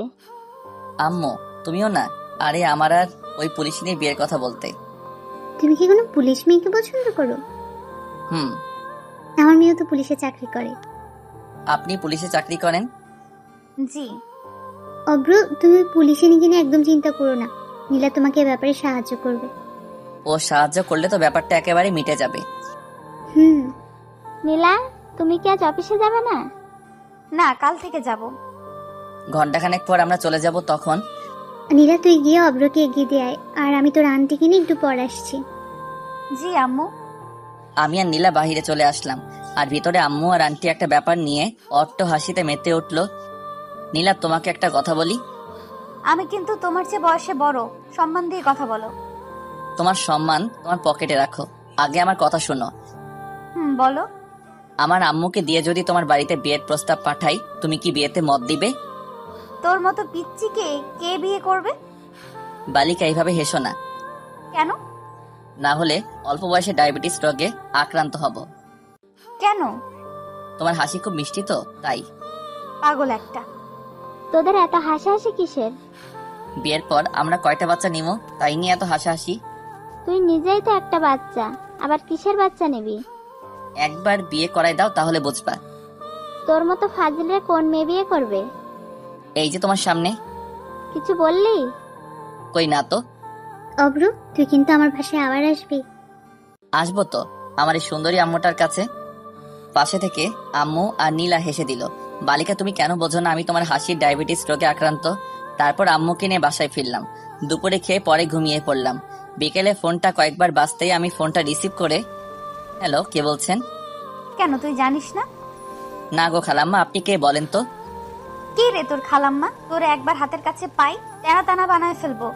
আম্মু তুমিও না, আরে আমার আর ওই পুলিশিনীর বিয়ের কথা বলতে। তুমি কি কোনো পুলিশ মেয়েকে পছন্দ করো? হুম। আমার মেয়েও তো পুলিশে চাকরি করে। আপনি পুলিশে চাকরি করেন? জি। অব্র, তুমি পুলিশে নিয়ে কিনে একদম চিন্তা করো না, নীলা তোমাকে এ ব্যাপারে সাহায্য করবে। ও সাহায্য করলে তো ব্যাপারটা একেবারে মিটে যাবে। হুম। নীলা, তুমি কি আজ অফিসে যাবে না? না, কাল থেকে যাব। ঘন্টাখানেক পর আমরা চলে যাব। তখন নীলা, তুই গিয়ে অব্রকে এগিয়ে দিয়ে আয়, আর আমি তোর আন্টিকে নিয়ে একটু পর আসছি। জি আম্মু। আমি আর নীলা বাহিরে চলে আসলাম, আর ভিতরে আম্মু আর আন্টি একটা ব্যাপার নিয়ে অট্ট হাসিতে মেতে উঠলো। নীলা, তোমাকে একটা কথা বলি। আমি কিন্তু তোমার চেয়ে বয়সে বড়, সম্মান দিয়ে কথা বলো। তোমার সম্মান তোমার পকেটে রাখো, আগে আমার কথা শোনো। বলো। আমার আম্মুকে দিয়ে যদি তোমার বাড়িতে বিয়ের প্রস্তাব পাঠাই, তুমি কি বিয়েতে মত দিবে? তোর মতো পিচ্চিকে কে বিয়ে করবে? বালিকা, এইভাবে হেসো না, কেন? না হলে অল্প বয়সে ডায়াবেটিস রোগে আক্রান্ত হব। কেন? তোমার হাসি খুব মিষ্টি তো, তাই। পাগল একটা। তোদের এত হাসাহাসি কিসের? বিয়ের পর আমরা কয়টা বাচ্চা নিব, তাই নিয়ে এত হাসাহাসি। তুই নিজেই তো একটা বাচ্চা, আবার কিসের বাচ্চা নিবি? একবার বিয়ে করাই দাও, তাহলে বুঝবা। তোর মতো ফাজিলে কোন মেয়ে বিয়ে করবে? এই যে তোমার সামনে। কিছু বললি? কই না তো। অব্র, তুই কিন্তু আমার বাসায় আবার আসবি। আসবো তো, আমার এই সুন্দরী আম্মুটার কাছে। পাশে থেকে আম্মু আর নীলা হেসে দিল। বালিকা, তুমি কেন বোঝো না আমি তোমার হাসির ডায়াবেটিস রোগে আক্রান্ত। তারপর আম্মুকে নিয়ে বাসায় ফিরলাম। দুপুরে খেয়ে পরে ঘুমিয়ে পড়লাম। বিকেলে ফোনটা কয়েকবার বাজতেই আমি ফোনটা রিসিভ করে, হ্যালো, কে বলছেন? কেন, তুই জানিস না? না গো খালাম্মা, আপনি কে বলেন তো? কে রে তোর খালাম্মা? তোরে একবার হাতের কাছে পাই, টানা টানা বানায় ফেলবো।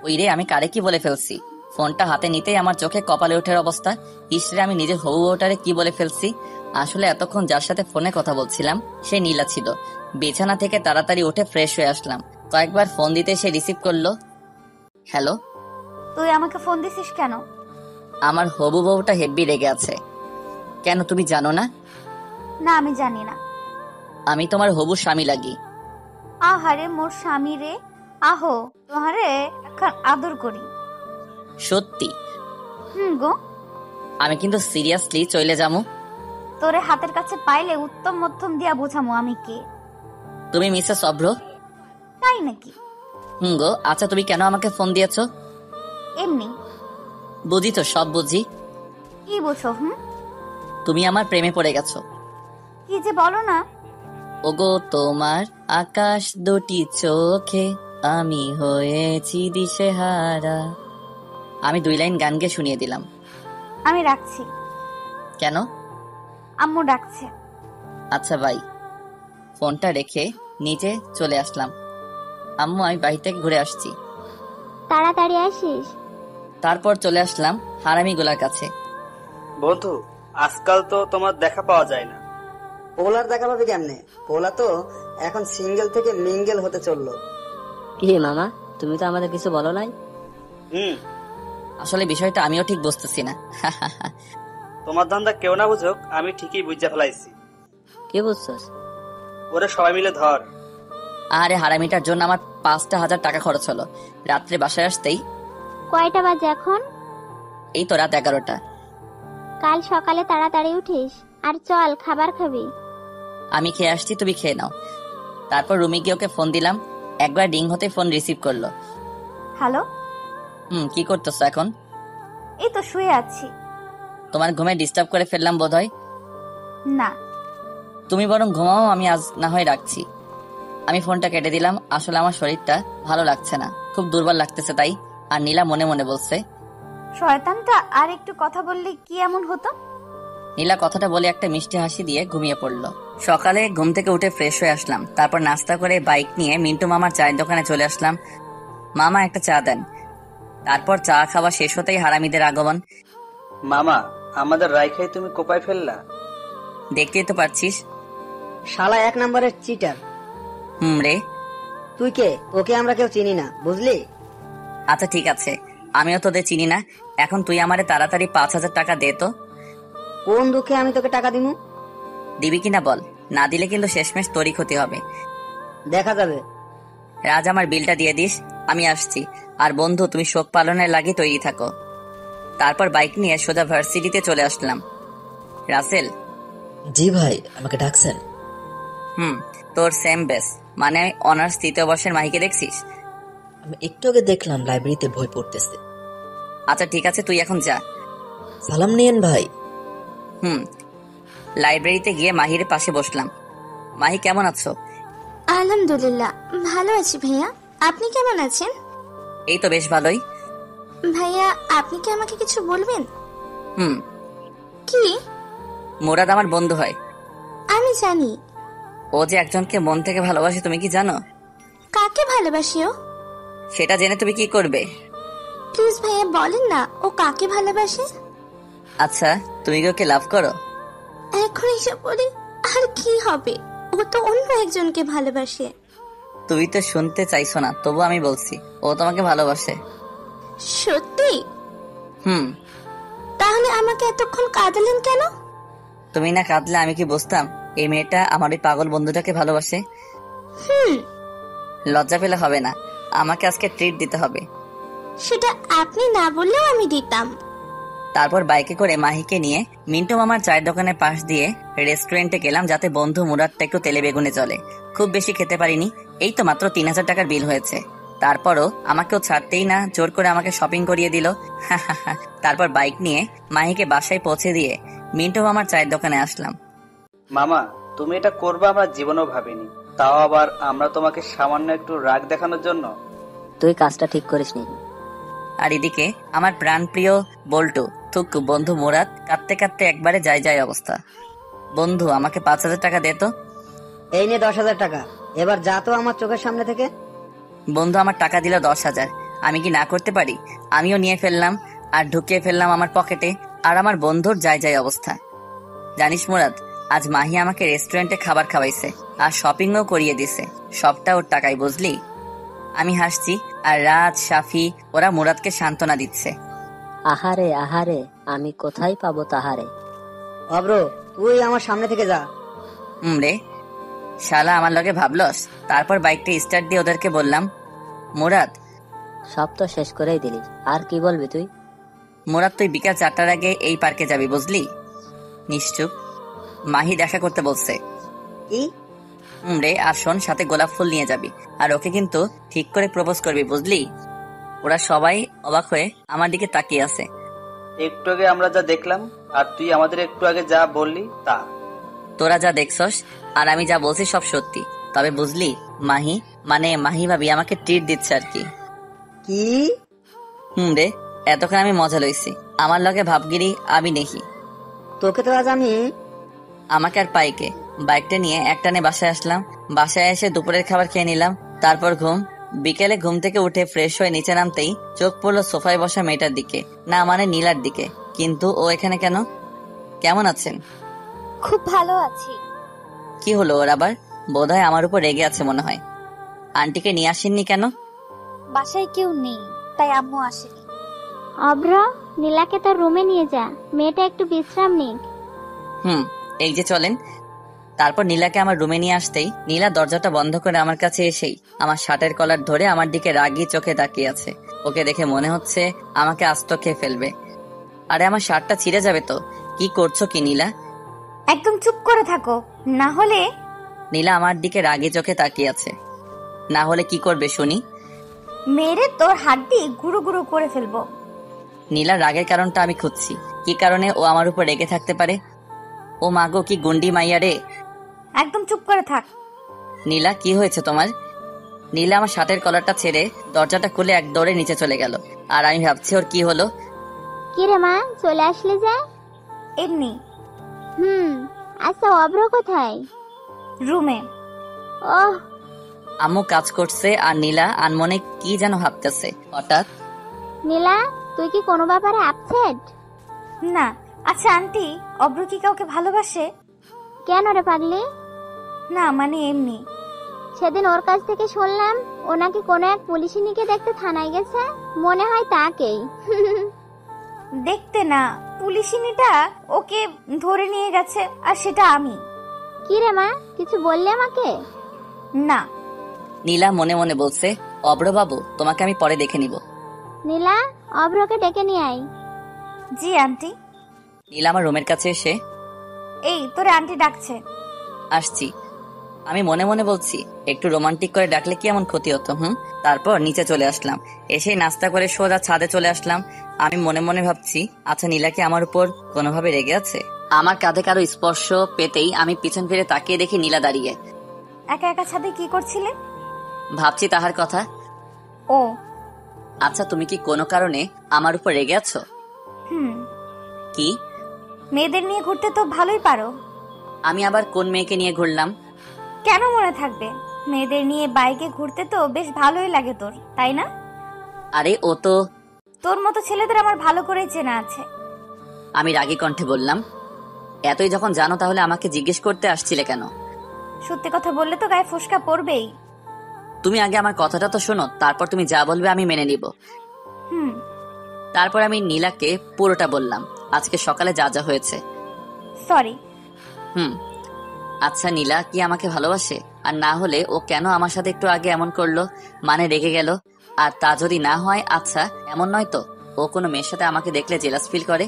ওই রে, আমি কারে কি বলে ফেলছি? ফোনটা হাতে নিতেই আমার চোখে কপালে ওঠার অবস্থা। ইসরে, আমি নিজের হবু বউটারে কি বলে ফেলছি। আসলে এতক্ষণ যার সাথে ফোনে কথা বলছিলাম সে নীলা ছিল। বিছানা থেকে তাড়াতাড়ি উঠে ফ্রেশ হয়ে আসলাম। কয়েকবার ফোন দিতে সে রিসিভ করলো। হ্যালো। তুই আমাকে ফোন দিছিস কেন? আমার হবু বউটা হেব্বি রেগে আছে। কেন, তুমি জানো না? না, আমি জানি না। আমি তোমার হবু স্বামী লাগি। আহারে মোর স্বামী রে, আহো তোমারে এখন আদর করি। সত্যি? গো। আমি কিন্তু সিরিয়াসলি চলে যাবো। তোরে হাতের কাছে পাইলে উত্তম মধ্যম দিয়া বোঝামো আমি কে। তুমি মিসেস অভ্র? তাই নাকি? গো, আচ্ছা তুমি কেন আমাকে ফোন দিয়েছো? এমনি। বুঝি তো, সব বুঝি। কি বুঝো? তুমি আমার প্রেমে পড়ে গেছো। কি যে বলো না। ওগো তোমার আকাশ দুটি চোখে আমি হয়েছি দিশেহারা। আমি 2 লাইন গান গেয়ে শুনিয়ে দিলাম। আমি রাখছি। কেন? আম্মু ডাকছে। আচ্ছা বাই। ফোনটা রেখে নিচে চলে আসলাম। আম্মু, আমি বাড়ি থেকে ঘুরে আসছি। তাড়াতাড়ি আসিস। তারপর চলে আসলাম হারামিগুলার কাছে। বন্ধু, আজকাল তো তোমার দেখা পাওয়া যায় না। পোলার দেখা পাবে কেমনে? পোলা তো এখন সিঙ্গেল থেকে মিঙ্গেল হতে চললো। কি মামা, তুমি তো আমাদের কিছু বলো নাই। আসলে বিষয়টা আমিও ঠিক বুঝতেছি না। তোমার ধান্দা কেউ না বুঝুক, আমি ঠিকই বুঝে ফেলাইছি। কি বুঝছস? ওরে সবাই মিলে ধর। আরে হারামিটার জন্য আমার 5,000 টাকা খরচ হলো। রাত্রে বাসায় আসতেই কয়টা বাজে এখন? এই তো রাত 11টা। কাল সকালে তাড়াতাড়ি উঠিস, আর চল খাবার খাবি। আমি খেয়ে আসছি, তুমি খেয়ে নাও। তারপর রুমে গিয়ে ওকে ফোন দিলাম। একবার রিং হতে ফোন রিসিভ করলো। হ্যালো। কি করতেছো এখন? এই তো শুয়ে আছি। তোমার ঘুমে ডিস্টার্ব করে ফেললাম বোধহয়। না। তুমি বরং ঘুমাও, আমি আজ না হয় রাখছি। আমি ফোনটা কেটে দিলাম। আসলে আমার শরীরটা ভালো লাগছে না, খুব দুর্বল লাগতেছে তাই। আর নীলা মনে মনে বলছে, শয়তানটা আর একটু কথা বললে কি এমন হতো। নীলা কথাটা বলে একটা মিষ্টি হাসি দিয়ে ঘুমিয়ে পড়লো। সকালে ঘুম থেকে উঠে ফ্রেশ হয়ে আসলাম। তারপর নাস্তা করে বাইক নিয়ে মিন্টু মামার চায়ের দোকানে চলে আসলাম। মামা একটা চা দেন। তারপর চা খাওয়া শেষ হতেই হারামিদের আগমন। মামা, আমাদের রাইখাই তুমি কোপায় ফেললা। দেখতেই তো পারছিস। শালা 1 নম্বরের চিটার। রে। তুই কে? ওকে আমরা কেউ চিনি না, বুঝলি? আচ্ছা ঠিক আছে, আমিও তোদের চিনি না। এখন তুই আমারে তাড়াতাড়ি 5,000 টাকা দে তো। কোন দুঃখে আমি তোকে টাকা দিমু? দিবি কিনা বল। না দিলে কিন্তু শেষমেশ তোরই ক্ষতি হবে। দেখা যাবে। রাজ, আমার বিলটা দিয়ে দিস, আমি আসছি। আর বন্ধু, তুমি শোক পালনের লাগি তৈরি থাকো। তারপর বাইক নিয়ে সোজা ভার্সিটিতে চলে আসলাম। রাসেল। জি ভাই, আমাকে ডাকছেন? তোর সেম বেস, মানে অনার্স 3য় বর্ষের মাহিকে দেখছিস? আমি একটু আগে দেখলাম লাইব্রেরিতে বই পড়তেছে। আচ্ছা ঠিক আছে, তুই এখন যা। সালাম নিয়েন ভাই। লাইব্রেরিতে গিয়ে মাহির পাশে বসলাম। মাহি, কেমন আছো? আলহামদুলিল্লাহ ভালো আছি ভাইয়া, আপনি কেমন আছেন? এই তো বেশ ভালোই। ভাইয়া আপনি কি আমাকে কিছু বলবেন? কি? মুরাদ আমার বন্ধু হয়। আমি জানি। ও যে একজনকে মন থেকে ভালোবাসে, তুমি কি জানো? কাকে ভালোবাসি ও? সেটা জেনে তুমি কি করবে? প্লিজ ভাইয়া বলেন না, ও কাকে ভালোবাসে? আচ্ছা, তুমি কি ওকে লাভ করো? এখন এসব বলে আর কি হবে, ও তো অন্য একজনকে ভালোবাসে। তুমি তো শুনতে চাইছো না, তবু আমি বলছি, ও তোমাকে ভালোবাসে। সত্যি? তাহলে আমাকে এতক্ষণ কাঁদালেন কেন? তুমি না কাঁদলে আমি কি বুঝতাম এই মেয়েটা আমার ওই পাগল বন্ধুটাকে ভালোবাসে? লজ্জা পেলে হবে না, আমাকে আজকে ট্রিট দিতে হবে। সেটা আপনি না বললেও আমি দিতাম। তারপর বাইকে করে মাহিকে নিয়ে মিন্টু মামার চায়ের দোকানের পাশ দিয়ে রেস্টুরেন্টে গেলাম, যাতে বন্ধু মুরাদটা একটু তেলে বেগুনে চলে। খুব বেশি খেতে পারিনি, এই তো মাত্র 3000 টাকার বিল হয়েছে। তারপরও আমাকেও ছাড়তেই না, জোর করে আমাকে শপিং করিয়ে দিল। তারপর বাইক নিয়ে মাহিকে বাসায় পৌঁছে দিয়ে মিন্টু মামার চায়ের দোকানে আসলাম। মামা, তুমি এটা করবে আমরা জীবনেও ভাবিনি, তাও আবার আমরা তোমাকে সামান্য একটু রাগ দেখানোর জন্য। তুই কাজটা ঠিক করিসনি। আর এদিকে আমার প্রাণপ্রিয় বল্টু থুকু বন্ধু মুরাদ কাঁদতে কাঁদতে একবারে যায় অবস্থা। বন্ধু, আমাকে 5000 টাকা দে তো। এই নে 10,000 টাকা, এবার যা তো আমার চোখের সামনে থেকে। বন্ধু আমার টাকা দিল 10,000, আমি কি না করতে পারি? আমিও নিয়ে ফেললাম আর ঢুকিয়ে ফেললাম আমার পকেটে। আর আমার বন্ধুর যায় অবস্থা। জানিস মুরাদ, আজ মাহি আমাকে রেস্টুরেন্টে খাবার খাওয়াইছে আর শপিংও করিয়ে দিছে, সবটা ওর টাকাই, বুঝলি? আমি হাসছি আর রাজ, সাফি ওরা মুরাদকে সান্ত্বনা দিচ্ছে। আহারে আহারে, আমি কোথায় পাবো তাহারে। অব্র, তুই আমার সামনে থেকে যা। রে শালা, আমার লগে ভাবলস? তারপর বাইকটা স্টার্ট দিয়ে ওদেরকে বললাম, মুরাদ। সব তো শেষ করেই দিলি, আর কি বলবি তুই? মুরাদ, তুই বিকাল 4টার আগে এই পার্কে যাবি, বুঝলি? নিশ্চুপ, মাহি দেখা করতে বলছে। কি? রে, আর শোন, সাথে গোলাপ ফুল নিয়ে যাবি, আর ওকে কিন্তু ঠিক করে প্রপোজ করবি, বুঝলি? ওরা সবাই অবাক হয়ে আমার দিকে তাকিয়ে আছে। একটু আগে আমরা যা দেখলাম আর তুই আমাদের একটু আগে যা বললি তা। তোরা যা দেখছস আর আমি যা বলছি সব সত্যি, তবে বুঝলি মাহি, মানে মাহি ভাবি আমাকে ট্রিট দিচ্ছে আর কি। কি? রে, এতক্ষণ আমি মজা লইছি, আমার লগে ভাবগিরি আমি নেহি। তোকে তো আজ আমি। আমাকে আর পাইকে বাইকটা নিয়ে একটানে বাসায় আসলাম। বাসায় এসে দুপুরের খাবার খেয়ে নিলাম, তারপর ঘুম। বিকেলে ঘুম থেকে উঠে ফ্রেশ হয়ে নিচে নামতেই চোখ পড়লো সোফায় বসা মেয়েটার দিকে, না মানে নীলার দিকে। কিন্তু ও এখানে কেন? কেমন আছেন? খুব ভালো আছি। কি হলো ওর আবার? বোধহয় আমার উপর রেগে আছে মনে হয়। আন্টিকে নিয়ে আসেননি কেন? বাসায় কেউ নেই, তাই আম্মু আসেনি। অভ্র, নীলাকে তোর রুমে নিয়ে যা, মেয়েটা একটু বিশ্রাম নিক। এই যে চলেন। তারপর নীলাকে আমার রুমে নিয়ে আসতেই নীলা দরজাটা বন্ধ করে আমার কাছে এসেই আমার শার্টের কলার ধরে আমার দিকে রাগি চোখে তাকিয়ে আছে। ওকে দেখে মনে হচ্ছে আমাকে আস্ত খেয়ে ফেলবে। আরে আমার শার্টটা ছিঁড়ে যাবে তো। কি করছো কি নীলা? একদম চুপ করে থাকো, না হলে। নীলা আমার দিকে রাগি চোখে তাকিয়ে আছে। না হলে কি করবে শুনি? মেরে তোর হাড্ডি গুঁড়ো গুঁড়ো করে ফেলবো। নীলার রাগের কারণটা আমি খুঁজছি, কি কারণে ও আমার উপর রেগে থাকতে পারে। ও মাগো, কি গুন্ডি মাইয়া রে। একদম চুপ করে থাক। নীলা, কি হয়েছে তোমার? নীলা আমার শার্টের কলারটা ছেড়ে দরজাটা খুলে এক দৌড়ে নিচে চলে গেল। আর আমি ভাবছি ওর কি হলো। কি রে মা, চলে আসলে যা। এমনি। আচ্ছা, অভ্র কোথায়? রুমে। ওহ, আম্মু কাজ করছে আর নীলা আনমনে কি যেন ভাবতেছে। হঠাৎ, নীলা, তুই কি কোনো ব্যাপারে আপসেট? না। আচ্ছা আন্টি, অব্র কি কাউকে ভালোবাসে? কেন রে পাগলি? না মানে এমনি। সেদিন ওর কাছ থেকে শুনলাম ও নাকি কোনো এক পুলিশিনীকে দেখতে থানায় গেছে, মনে হয় তাকেই। দেখতে না, পুলিশিনীটা ওকে ধরে নিয়ে গেছে, আর সেটা আমি। কি রে মা, কিছু বললে আমাকে? না। নীলা মনে মনে বলছে, অব্রবাবু তোমাকে আমি পরে দেখে নিব। নীলা, অভ্রকে ডেকে নিয়ে আয়। জি আন্টি। নীলা আমার রুমের কাছে এসে, এই তোরে আন্টি ডাকছে। আসছি। আমি মনে মনে বলছি, একটু রোমান্টিক করে ডাকলে কি এমন ক্ষতি হতো? তারপর নিচে চলে আসলাম, এসে নাস্তা করে সোজা ছাদে চলে আসলাম। আমি মনে মনে ভাবছি, আচ্ছা নীলা কি আমার উপর কোনোভাবে রেগে আছে? আমার কাঁধে কারো স্পর্শ পেতেই আমি পিছন ফিরে তাকিয়ে দেখি নীলা দাঁড়িয়ে। একা একা ছাদে কি করছিলে? ভাবছি তাহার কথা। ও আচ্ছা, তুমি কি কোনো কারণে আমার উপর রেগে আছো? হুম। কি? মেয়েদের নিয়ে ঘুরতে তো ভালোই পারো। আমি আবার কোন মেয়েকে নিয়ে ঘুরলাম? কেন মনে থাকবে, মেয়েদের নিয়ে বাইকে ঘুরতে তো বেশ ভালোই লাগে তোর, তাই না? আরে ও তো। তোর মতো ছেলেদের আমার ভালো করে চেনা আছে। আমি রাগী কণ্ঠে বললাম, এতই যখন জানো তাহলে আমাকে জিজ্ঞেস করতে আসছিলে কেন? সত্যি কথা বললে তো গায়ে ফোসকা পড়বেই। তুমি আগে আমার কথাটা তো শোনো, তারপর তুমি যা বলবে আমি মেনে নিব। হুম। তারপর আমি নীলাকে পুরোটা বললাম, আজকে সকালে যা যা হয়েছে। সরি। আচ্ছা, নীলা কি আমাকে ভালোবাসে? আর না হলে ও কেন আমার সাথে একটু আগে এমন করলো, মানে রেগে গেল? আর তা যদি না হয়, আচ্ছা এমন নয় তো ও কোনো মেয়ের সাথে আমাকে দেখলে জেলাস ফিল করে?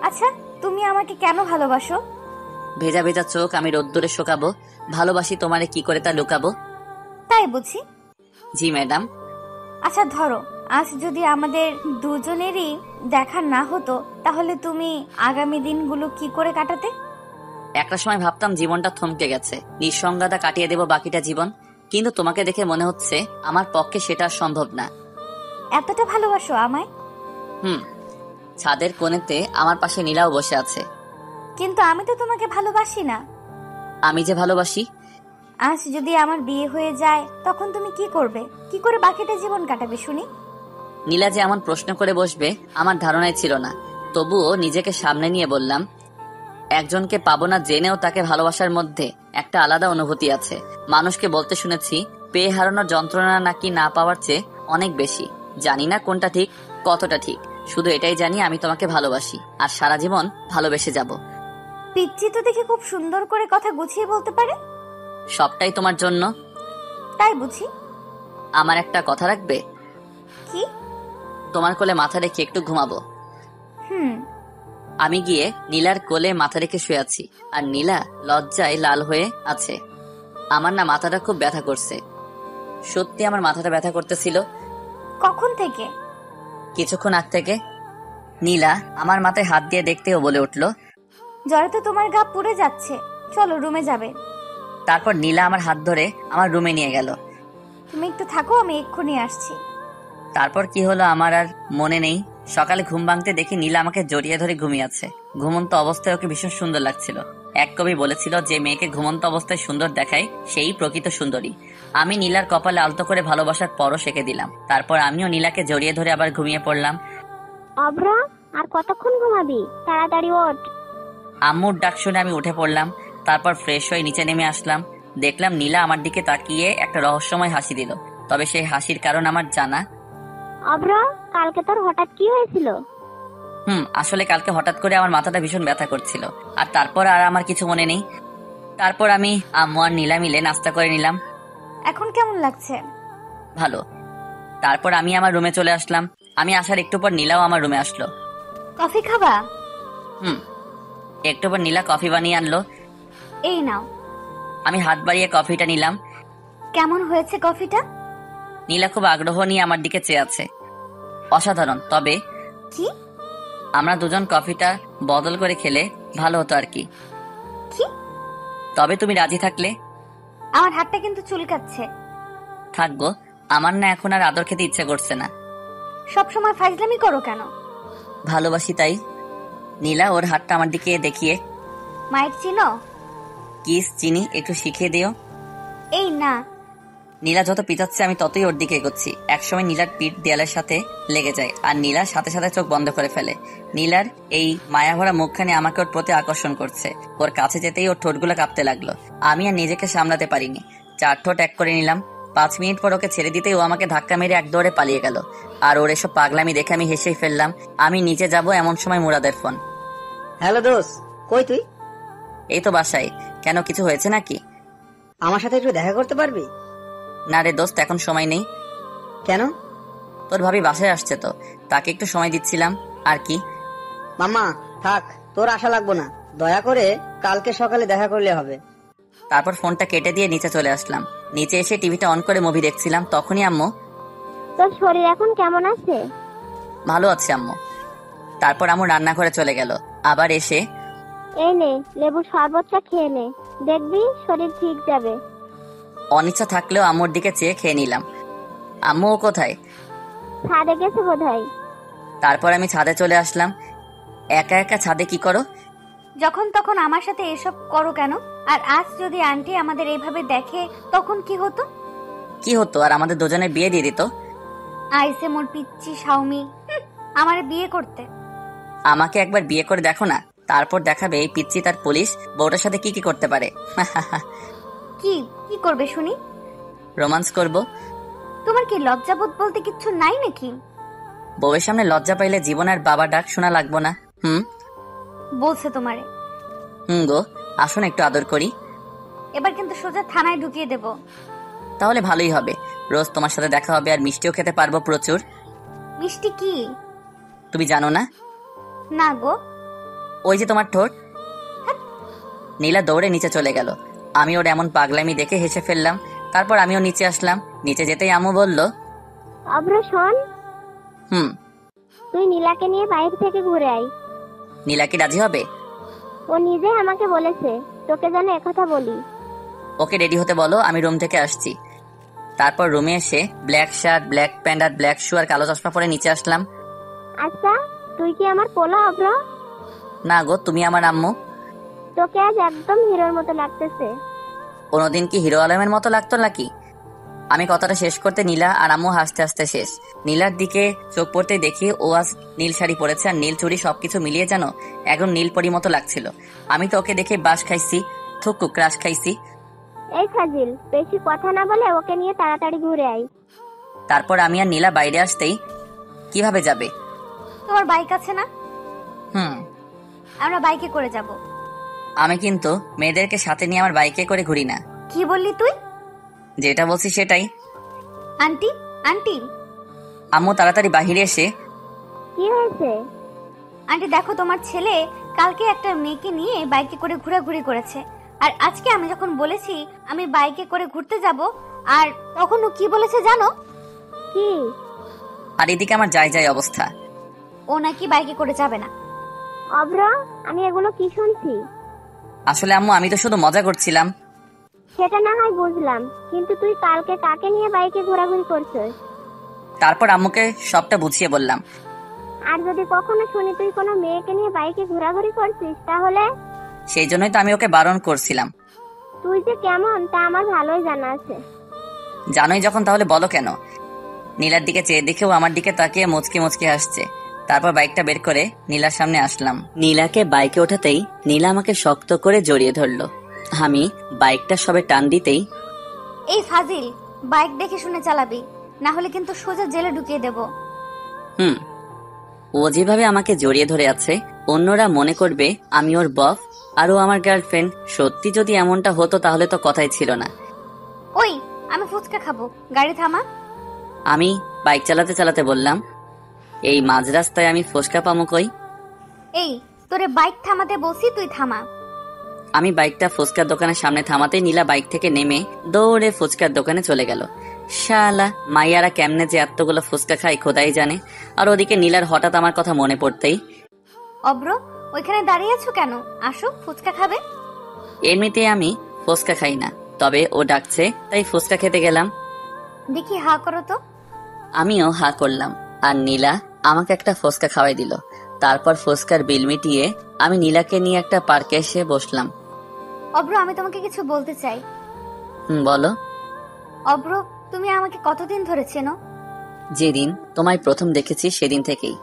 আচ্ছা, তুমি আমাকে কেন ভালোবাসো? ভেজা ভেজা চোখ আমি রোদ্দুরে শোকাবো? ভালোবাসি তোমারে কি করে তা লুকাবো? তাই বুঝি? জি ম্যাডাম। আচ্ছা ধরো, আজ যদি আমাদের দুজনেরই দেখা না হতো, তাহলে তুমি আগামী দিনগুলো কি করে কাটাতে? একটা সময় ভাবতাম জীবনটা থমকে গেছে, নিঃসঙ্গতা কাটিয়ে দেব বাকিটা জীবন, কিন্তু তোমাকে দেখে মনে হচ্ছে আমার পক্ষে সেটা সম্ভব না। এতটা ভালোবাসো আমায়? ছাদের কোণেতে আমার পাশে নীলাও বসে আছে। কিন্তু আমি তো তোমাকে ভালোবাসি না। আমি যে ভালোবাসি। আজ যদি আমার বিয়ে হয়ে যায়, তখন তুমি কি করবে? কি করে বাকিটা জীবন কাটাবে শুনি? নীলা যে এমন প্রশ্ন করে বসবে আমার ধারণাই ছিল না, তবুও নিজেকে সামনে নিয়ে বললাম, একজনকে পাবো না জেনেও তাকে ভালোবাসার মধ্যে একটা আলাদা অনুভূতি আছে। মানুষকে বলতে শুনেছি, পেয়ে হারানোর যন্ত্রণা নাকি না পাওয়ার চেয়ে অনেক বেশি। জানি না কোনটা ঠিক, কতটা ঠিক, শুধু এটাই জানি আমি তোমাকে ভালোবাসি আর সারা জীবন ভালোবেসে যাব। পিচ্চি তো দেখে খুব সুন্দর করে কথা গুছিয়ে বলতে পারে। সবটাই তোমার জন্য। তাই বুঝি। আমার একটা কথা রাখবে? কি? তোমার কোলে মাথা রেখে একটু ঘুমাবো। আমি গিয়ে নীলার কোলে মাথা রেখে শুয়ে আছি, আর নীলা লজ্জায় লাল হয়ে আছে। আমার না মাথাটা খুব ব্যথা করছে। সত্যি আমার মাথাটা ব্যথা করতেছিল। কখন থেকে? কিছুক্ষণ আগ থেকে। নীলা আমার মাথায় হাত দিয়ে দেখতেও বলে উঠলো, জ্বরে তো তোমার গা পুড়ে যাচ্ছে, চলো রুমে যাবে। তারপর নীলা আমার হাত ধরে আমার রুমে নিয়ে গেল। তুমি একটু থাকো, আমি এক্ষুনি আসছি। তারপর কি হলো আমার আর মনে নেই। সকালে ঘুম ভাঙতে দেখি নীলা আমাকে জড়িয়ে ধরে ঘুমিয়ে আছে। ঘুমন্ত অবস্থায় ওকে ভীষণ সুন্দর লাগছিল। এক কবি বলেছিল, যে মেয়েকে ঘুমন্ত অবস্থায় সুন্দর দেখায় সেই প্রকৃত সুন্দরী। আমি নীলার কপালে আলতো করে ভালোবাসার পরশ এঁকে দিলাম। তারপর আমিও নীলাকে জড়িয়ে ধরে আবার ঘুমিয়ে পড়লাম। অভ্র, আর কতক্ষণ ঘুমাবি? তাড়াতাড়ি ওঠ। আম্মুর ডাক শুনে আমি উঠে পড়লাম। তারপর ফ্রেশ হয়ে নিচে নেমে আসলাম। দেখলাম নীলা আমার দিকে তাকিয়ে একটা রহস্যময় হাসি দিল। তবে সেই হাসির কারণ আমার জানা। অভ্র, কালকে তোর হঠাৎ কি হয়েছিল? আসলে কালকে হঠাৎ করে আমার মাথাটা ভীষণ ব্যথা করছিল, আর তারপর আর আমার কিছু মনে নেই। তারপর আমি আম্মু আর নীলা মিলে নাস্তা করে নিলাম। এখন কেমন লাগছে? ভালো। তারপর আমি আমার রুমে চলে আসলাম। আমি আসার একটু পর নীলাও আমার রুমে আসলো। কফি খাবা? একটু পর নীলা কফি বানিয়ে আনলো। এই নাও। আমি হাত বাড়িয়ে কফিটা নিলাম। কেমন হয়েছে কফিটা? নীলা খুব আগ্রহ নিয়ে আমার দিকে চেয়ে আছে। অসাধারণ। তবে কি? আমরা দুজন কফিটা বদল করে খেলে ভালো হতো আর কি। কি? তবে তুমি রাজি থাকলে। আমার হাতটা কিন্তু চুলকাচ্ছে। থাকবো। আমার না এখন আর আদর খেতে ইচ্ছে করছে না। সব সময় ফাইজলামি করো কেন? ভালোবাসি তাই। নীলা ওর হাতটা আমার দিকে দেখিয়ে, মায়ের চিনো? কিস চিনি, একটু শিখিয়ে দিও। এই না। নীলা যত পিছাচ্ছে আমি ততই ওর দিকে এগোচ্ছি। একসময় নীলার পিঠ দেয়ালের সাথে লেগে যায়, আর নীলার সাথে সাথে চোখ বন্ধ করে ফেলে। নীলার এই মায়াভরা মুখখানি আমাকে ওর প্রতি আকর্ষণ করছে। ওর কাছে যেতেই ওর ঠোঁটগুলো কাঁপতে লাগলো। আমি আর নিজেকে সামলাতে পারিনি, 4 ঠোঁট এক করে নিলাম। 5 মিনিট পর ওকে ছেড়ে দিতেই ও আমাকে ধাক্কা মেরে এক দৌড়ে পালিয়ে গেল। আর ওর এসব পাগলামি দেখে আমি হেসেই ফেললাম। আমি নিচে যাব এমন সময় মুরাদের ফোন। হ্যালো দোস্ত, কই তুই? এই তো বাসায়। কেন, কিছু হয়েছে নাকি? আমার সাথে একটু দেখা করতে পারবি? না রে দোস্ত, এখন সময় নেই। কেন? তোর ভাবি বাসায় আসছে তো, তাকে একটু সময় দিচ্ছিলাম। আর কি? মামা থাক, তোর আশা লাগবো না, দয়া করে কালকে সকালে দেখা করলে হবে। তারপর ফোনটা কেটে দিয়ে নিচে চলে আসলাম। নিচে এসে টিভিটা অন করে মুভি দেখছিলাম, তখনই আম্মু, তোর শরীর এখন কেমন আছে? ভালো আছে আম্মু। তারপর আম্মু রান্না করে চলে গেল। আবার এসে, এই নে লেবুর শরবতটা খেয়ে নে, দেখবি শরীর ঠিক যাবে। অনিচ্ছা থাকলেও আম্মুর দিকে চেয়ে খেয়ে নিলাম। আম্মু ও কোথায়? ছাদে গেছে বোধহয়। তারপর আমি ছাদে চলে আসলাম। একা একা ছাদে কি করো? যখন তখন আমার সাথে এসব করো কেন? আর আজ যদি আন্টি আমাদের এইভাবে দেখে তখন কি হতো? কি হতো, আর আমাদের দুজনের বিয়ে দিয়ে দিত। আইসে মোর পিচ্ছি শাওমি আমার বিয়ে করতে। আমাকে একবার বিয়ে করে দেখো না, তারপর দেখাবে এই পিচ্চি তার পুলিশ বউটার সাথে কি কি করতে পারে। কি কি করবে শুনি? রোমান্স করব। তোমার কি লজ্জাবোধ বলতে কিচ্ছু নাই নাকি? বউয়ের সামনে লজ্জা পাইলে জীবন আর বাবা ডাক শোনা লাগবো না। বলছে তোমারে। গো, আসুন একটু আদর করি। এবার কিন্তু সোজা থানায় ঢুকিয়ে দেব। তাহলে ভালোই হবে, রোজ তোমার সাথে দেখা হবে আর মিষ্টিও খেতে পারবো প্রচুর। মিষ্টি কি? তুমি জানো না? না গো। ওই যে তোমার ঠোঁট। নীলা দৌড়ে নিচে চলে গেল। আমি ওর এমন পাগলামি দেখে হেসে ফেললাম। তারপর আমিও নিচে আসলাম। নিচে যেতেই আম্মু বলল, অভ্র শোন, হুম। তুই নীলাকে নিয়ে বাইরে থেকে ঘুরে আয়। নীলা কি রাজি হবে? ও নিজে আমাকে বলেছে তোকে যেন একথা বলি। ওকে রেডি হতে বলো, আমি রুম থেকে আসছি। তারপর রুমে এসে ব্ল্যাক শার্ট, ব্ল্যাক প্যান্ট আর ব্ল্যাক শু আর কালো চশমা পরে নিচে আসলাম। আচ্ছা, তুই কি আমার পোলা অভ্র? না গো, তুমি আমার আম্মু। তোকে আজ একদম হিরোর মতো লাগতেছে। কোনোদিন কি হিরো আলমের মতো লাগতো নাকি? আমি কথাটা শেষ করতে নীলা আর আম্মু হাসতে হাসতে শেষ। নীলার দিকে চোখ পড়তে দেখি ও আজ নীল শাড়ি পরেছে আর নীল চুড়ি, সবকিছু মিলিয়ে যেন একদম নীল পরি মতো লাগছিল। আমি তো ওকে দেখে বাস খাইছি, থুকু ক্রাশ খাইছি। এই ফাজিল, বেশি কথা না বলে ওকে নিয়ে তাড়াতাড়ি ঘুরে আয়। তারপর আমি আর নীলা বাইরে আসতেই, কিভাবে যাবে? তোমার বাইক আছে না? আমরা বাইকে করে যাব। আমি কিন্তু মেয়েদেরকে সাথে নিয়ে আমার বাইকে করে ঘুরি না। কি বললি তুই? যেটা বলছি সেটাই। Aunty, aunty. আম্মু তাড়াতাড়ি বাহিরে এসে, কি হয়েছে? আন্টি দেখো, তোমার ছেলে কালকে একটা মেয়েকে নিয়ে বাইকে করে ঘোরাঘুরি করেছে। আর আজকে আমি যখন বলেছি আমি বাইকে করে ঘুরতে যাব, আর তখন ও কি বলেছে জানো? কি? আর এদিকে আমার যাই যাই অবস্থা। ও নাকি বাইকে করে যাবে না। অভ্র, আমি এগুলো কি শুনছি? আসলে আম্মু, আমি তো শুধু মজা করছিলাম। সেটা না হয় বুঝলাম, কিন্তু তুই কালকে কাকে নিয়ে বাইকে ঘোরাঘুরি করছিস? তারপর আম্মুকে সবটা বুঝিয়ে বললাম। আর যদি কখনো শুনি তুই কোনো মেয়েকে নিয়ে বাইকে ঘোরাঘুরি করছিস, তাহলে? সেই জন্যই তো আমি ওকে বারণ করছিলাম। তুই যে কেমন তা আমার ভালোই জানা আছে। জানোই যখন, তাহলে বলো কেন? নীলার দিকে চেয়ে দেখেও আমার দিকে তাকিয়ে মুচকি মুচকি হাসছে। তারপর বাইকটা বের করে নীলার সামনে আসলাম। নীলাকে বাইকে ওঠাতেই নীলা আমাকে শক্ত করে জড়িয়ে ধরলো। আমি বাইকটা সবে টান দিতেই, এই ফাজিল, বাইক দেখে শুনে চালাবি, না হলে কিন্তু সোজা জেলে ঢুকিয়ে দেব। ও যেভাবে আমাকে জড়িয়ে ধরে আছে, অন্যরা মনে করবে আমি ওর বফ আর ও আমার গার্লফ্রেন্ড। সত্যি যদি এমনটা হতো তাহলে তো কথাই ছিল না। ওই, আমি ফুচকা খাবো, গাড়ি থামা। আমি বাইক চালাতে চালাতে বললাম, এই মাঝ রাস্তায় আমি ফুচকা পামো কই? এই, তোরে বাইক থামাতে বলছি, তুই থামা। আমি বাইকটা ফুচকার দোকানের সামনে থামাতে নীলা বাইক থেকে নেমে দৌড়ে ফুচকার দোকানে চলে গেল। শালা মাইয়ারা কেমনে যে এতগুলো ফুচকা খায় খোদাই জানে। আর ওদিকে নীলার হঠাৎ আমার কথা মনে পড়তেই, অব্র, ওইখানে দাঁড়িয়ে আছো কেন? আসো, ফুচকা খাবে। এমনিতে আমি ফুচকা খাই না, তবে ও ডাকছে তাই ফুচকা খেতে গেলাম। দেখি হা করো তো। আমিও হা করলাম আর নীলা আমাকে একটা ফুচকা খাওয়াই দিল। তারপর ফুচকার বিল মিটিয়ে আমি নীলাকে নিয়ে একটা পার্কে এসে বসলাম। অব্র, আমি তোমাকে কিছু বলতে চাই। বলো। অব্র, তুমি আমাকে কতদিন ধরে চেনো? যেদিন তোমায় প্রথম দেখেছি সেদিন থেকেই।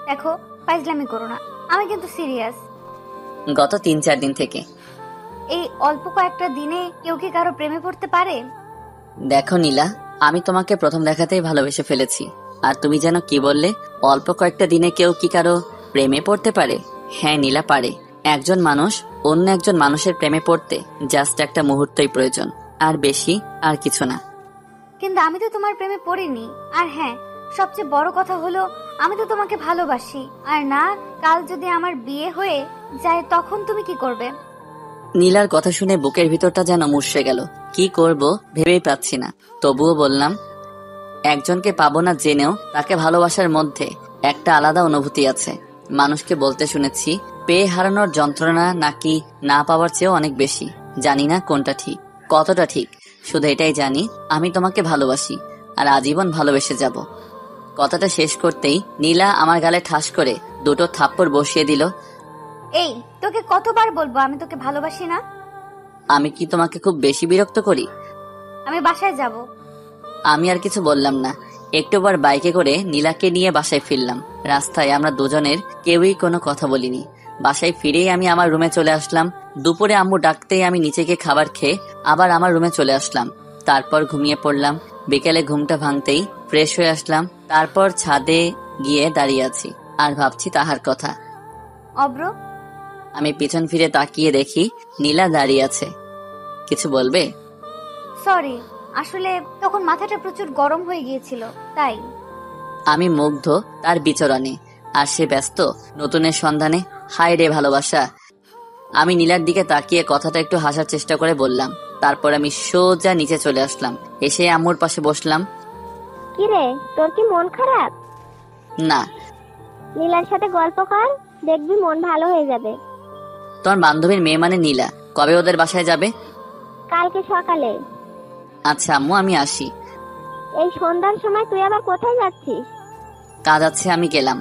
দেখো, ফাইজলামি করো না, আমি কিন্তু সিরিয়াস। গত 3-4 দিন থেকে। এই অল্প কয়েকটা দিনে কেউ কি কারো প্রেমে পড়তে পারে? দেখো নীলা, আমি তোমাকে প্রথম দেখাতেই ভালোবেসে ফেলেছি। আর তুমি যেন কি বললে, অল্প কয়েকটা দিনে কেউ কি কারো প্রেমে পড়তে পারে? হ্যাঁ নীলা, পারে। একজন মানুষ অন্য একজন মানুষের প্রেমে পড়তে জাস্ট একটা মুহূর্তই প্রয়োজন, আর বেশি আর কিছু না। কিন্তু আমি তো তোমার প্রেমে পড়িনি। আর হ্যাঁ, সবচেয়ে বড় কথা হলো আমি তো তোমাকে ভালোবাসি। আর না, কাল যদি আমার বিয়ে হয়ে যায় তখন তুমি কি করবে? নীলার কথা শুনে বুকের ভিতরটা যেন মুষড়ে গেল। কি করব ভেবেই পাচ্ছি না। তবুও বললাম, একজনকে পাবো না জেনেও তাকে ভালোবাসার মধ্যে একটা আলাদা অনুভূতি আছে। মানুষকে বলতে শুনেছি, পেয়ে হারানোর যন্ত্রণা নাকি না পাওয়ার চেয়েও অনেক বেশি। জানি না কোনটা ঠিক, কতটা ঠিক, শুধু এটাই জানি আমি তোমাকে ভালোবাসি আর আজীবন ভালোবেসে যাব। কথাটা শেষ করতেই নীলা আমার গালে ঠাস করে দুটো থাপ্পড় বসিয়ে দিল। এই, তোকে কতবার বলবো আমি তোকে ভালোবাসি না? আমি কি তোমাকে খুব বেশি বিরক্ত করি? আমি বাসায় যাব। আমি আর কিছু বললাম না। একটুবার বাইকে করে নীলাকে নিয়ে বাসায় ফিরলাম। রাস্তায় আমরা দুজনের কেউই কোনো কথা বলিনি। বাসায় ফিরেই আমি আমার রুমে চলে আসলাম। দুপুরে আম্মু ডাকতেই আমি নিচে গিয়ে খাবার খেয়ে আবার আমার রুমে চলে আসলাম। তারপর ঘুমিয়ে পড়লাম। বিকেলে ঘুমটা ভাঙতেই ফ্রেশ হয়ে আসলাম। তারপর ছাদে গিয়ে দাঁড়িয়ে আছি আর ভাবছি তাহার কথা। অব্র, আমি পিছন ফিরে তাকিয়ে দেখি নীলা দাঁড়িয়ে আছে। কিছু বলবে? সরি, আসলে তখন মাথাটা প্রচুর গরম হয়ে গিয়েছিল তাই। আমি মুগ্ধ তার বিচরণে, আর সে ব্যস্ত নতুনের সন্ধানে। হায় রে ভালোবাসা। আমি নীলার দিকে তাকিয়ে কথাটা একটু হাসার চেষ্টা করে বললাম। তারপর আমি সোজা নিচে চলে আসলাম। এসে আম্মুর পাশে বসলাম। কি রে, তোর কি মন খারাপ? না। নীলার সাথে গল্প কর, দেখবি মন ভালো হয়ে যাবে। তোর বান্ধবীর মেয়ে মানে নীলা, কবে ওদের বাসায় যাবে? কালকে সকালে। আচ্ছা আম্মু, আমি আসি। এই সন্ধ্যার সময় তুই আবার কোথায় যাচ্ছিস? কাজ আছে, আমি গেলাম।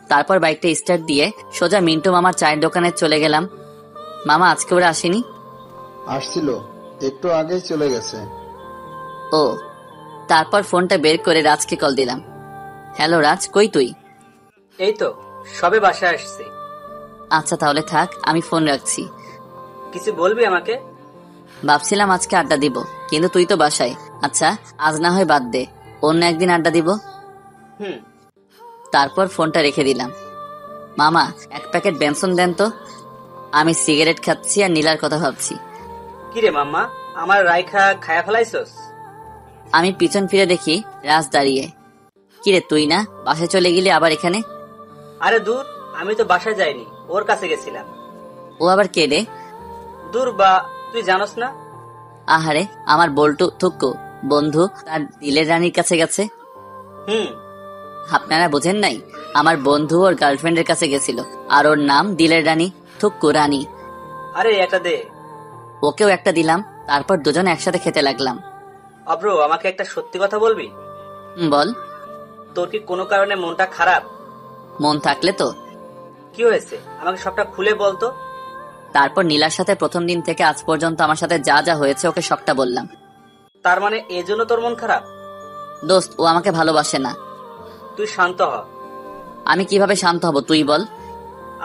তারপর বাইকটা স্টার্ট দিয়ে সোজা মিন্টু মামার চায়ের দোকানে চলে গেলাম। মামা আজকে ওরা আসেনি? আসছিল, একটু আগেই চলে গেছে। ও। তারপর ফোনটা বের করে রাজকে কল দিলাম। হ্যালো রাজ, কই তুই? এই তো সবে বাসায় আসছি। আচ্ছা তাহলে থাক, আমি ফোন রাখছি। কিছু বলবি আমাকে? ভাবছিলাম আজকে আড্ডা দিব, কিন্তু তুই তো বাসায়। আচ্ছা আজ না হয় বাদ দে, অন্য একদিন আড্ডা দিব। তারপর ফোনটা রেখে দিলাম। মামা এক প্যাকেট বেনসন দেন তো। আমি সিগারেট খাচ্ছি আর নীলার কথা ভাবছি। কিরে মাম্মা, আমার রাইখা খায়া ফেলাইছস? আমি পিছন ফিরে দেখি রাজ দাঁড়িয়ে। কিরে তুই না বাসায় চলে গেলি আবার এখানে? আরে দূর, আমি তো বাসায় যাইনি, ওর কাছে গেছিলাম। ও আবার কে রে? দূর বা, তুই জানোস না? আহারে আমার বল্টু থুক্কু বন্ধু তার দিলের রানীর কাছে গেছে। আপনারা বোঝেন নাই, আমার বন্ধু ওর গার্লফ্রেন্ডের কাছে গেছিল, আর ওর নাম দিলের রানী, থুক্কু রানী। আরে একটা দে। ওকেও একটা দিলাম। তারপর দুজন একসাথে খেতে লাগলাম। অব্র, আমাকে একটা সত্যি কথা বলবি? বল। তোর কি কোনো কারণে মনটা খারাপ? মন থাকলে তো। কি হয়েছে আমাকে সবটা খুলে বলতো। তারপর নীলার সাথে প্রথম দিন থেকে আজ পর্যন্ত আমার সাথে যা যা হয়েছে ওকে সবটা বললাম। তার মানে এজন্য তোর মন খারাপ? দোস্ত, ও আমাকে ভালোবাসে না। তুই শান্ত হ। আমি কিভাবে শান্ত হব তুই বল?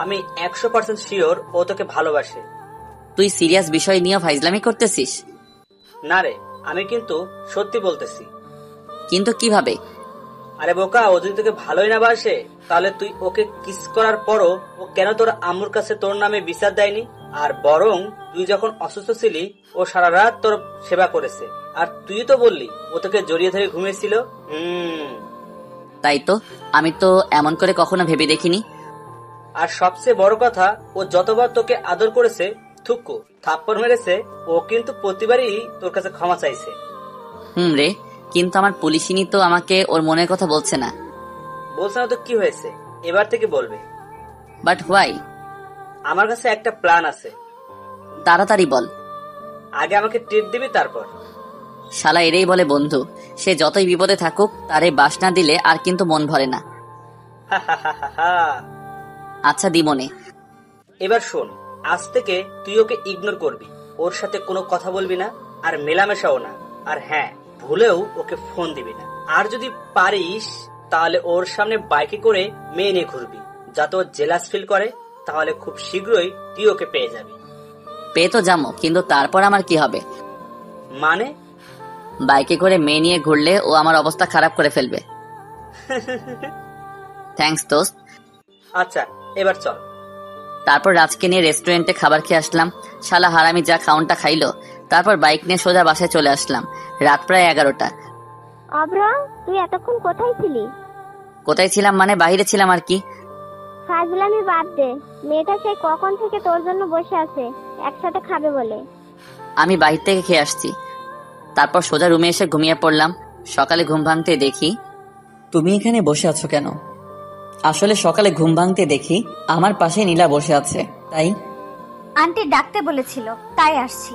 আমি 100% শিওর ও তোকে ভালোবাসে। তুই সিরিয়াস বিষয় নিয়ে ফাইজলামি করতেছিস? না রে, আমি কিন্তু সত্যি বলতেছি। কিন্তু কিভাবে? আরে বোকা, ও যদি তোকে ভালোই না বাসে তাহলে তুই ওকে কিস করার পরও ও কেন তোর আম্মুর কাছে তোর নামে বিচার দেয়নি? আর বরং তুই যখন অসুস্থ ছিলি ও সারা রাত তোর সেবা করেছে, আর তুই তো বললি ও তোকে জড়িয়ে ধরে ঘুমিয়েছিল। তাই তো, আমি তো এমন করে কখনো ভেবে দেখিনি। আর সবচেয়ে বড় কথা, ও যতবার তোকে আদর করেছে, থুক্কু থাপ্পড় মেরেছে, ও কিন্তু প্রতিবারই তোর কাছে ক্ষমা চাইছে। রে, কিন্তু আমার পুলিশিনী তো আমাকে ওর মনের কথা বলছে না। বলছে না তো কি হয়েছে, এবার থেকে বলবে। But why? আমার কাছে একটা প্ল্যান আছে। তাড়াতাড়ি বল। আগে আমাকে ট্রিট দিবি, তারপর। শালা এরেই বলে বন্ধু, সে যতই বিপদে থাকুক তারে বাস না দিলে আর কিন্তু মন ভরে না। আচ্ছা দিমনে। এবার শোন, আজ থেকে তুই ওকে ইগনোর করবি, ওর সাথে কোনো কথা বলবি না, আর মেলামেশাও না। আর হ্যাঁ, ভুলেও ওকে ফোন দিবি না। আর যদি পারিস তাহলে ওর সামনে বাইকে করে মেয়ে নিয়ে ঘুরবি, যাতে ও জেলাস ফিল করে। তাহলে খুব শীঘ্রই তুই ওকে পেয়ে যাবি। পেয়ে তো যাবো, কিন্তু তারপর আমার কি হবে? মানে? বাইকে করে মেয়ে নিয়ে ঘুরলে ও আমার অবস্থা খারাপ করে ফেলবে। থ্যাঙ্কস দোস্ত। আচ্ছা এবার চল। তারপর রাজকে নিয়ে রেস্টুরেন্টে খাবার খেয়ে আসলাম। শালা হারামি যা খাওনটা খাইলো। তারপর বাইক নিয়ে সোজা বাসায় চলে আসলাম। রাত প্রায় 11টা। অব্র, তুই এতক্ষণ কোথায় ছিলি? কোথায় ছিলাম মানে বাইরে ছিলাম আর কি। ফাজলামি বাদ দে, মেয়েটা সেই কখন থেকে তোর জন্য বসে আছে একসাথে খাবে বলে। আমি বাইরে থেকে খেয়ে আসছি। তারপর সোজা রুমে এসে ঘুমিয়ে পড়লাম। সকালে ঘুম ভাঙতে দেখি তুমি এখানে বসে আছো কেন? আসলে সকালে ঘুম ভাঙতে দেখি আমার পাশে নীলা বসে আছে। তাই আন্টি ডাকতে বলেছিল, তাই আসছি।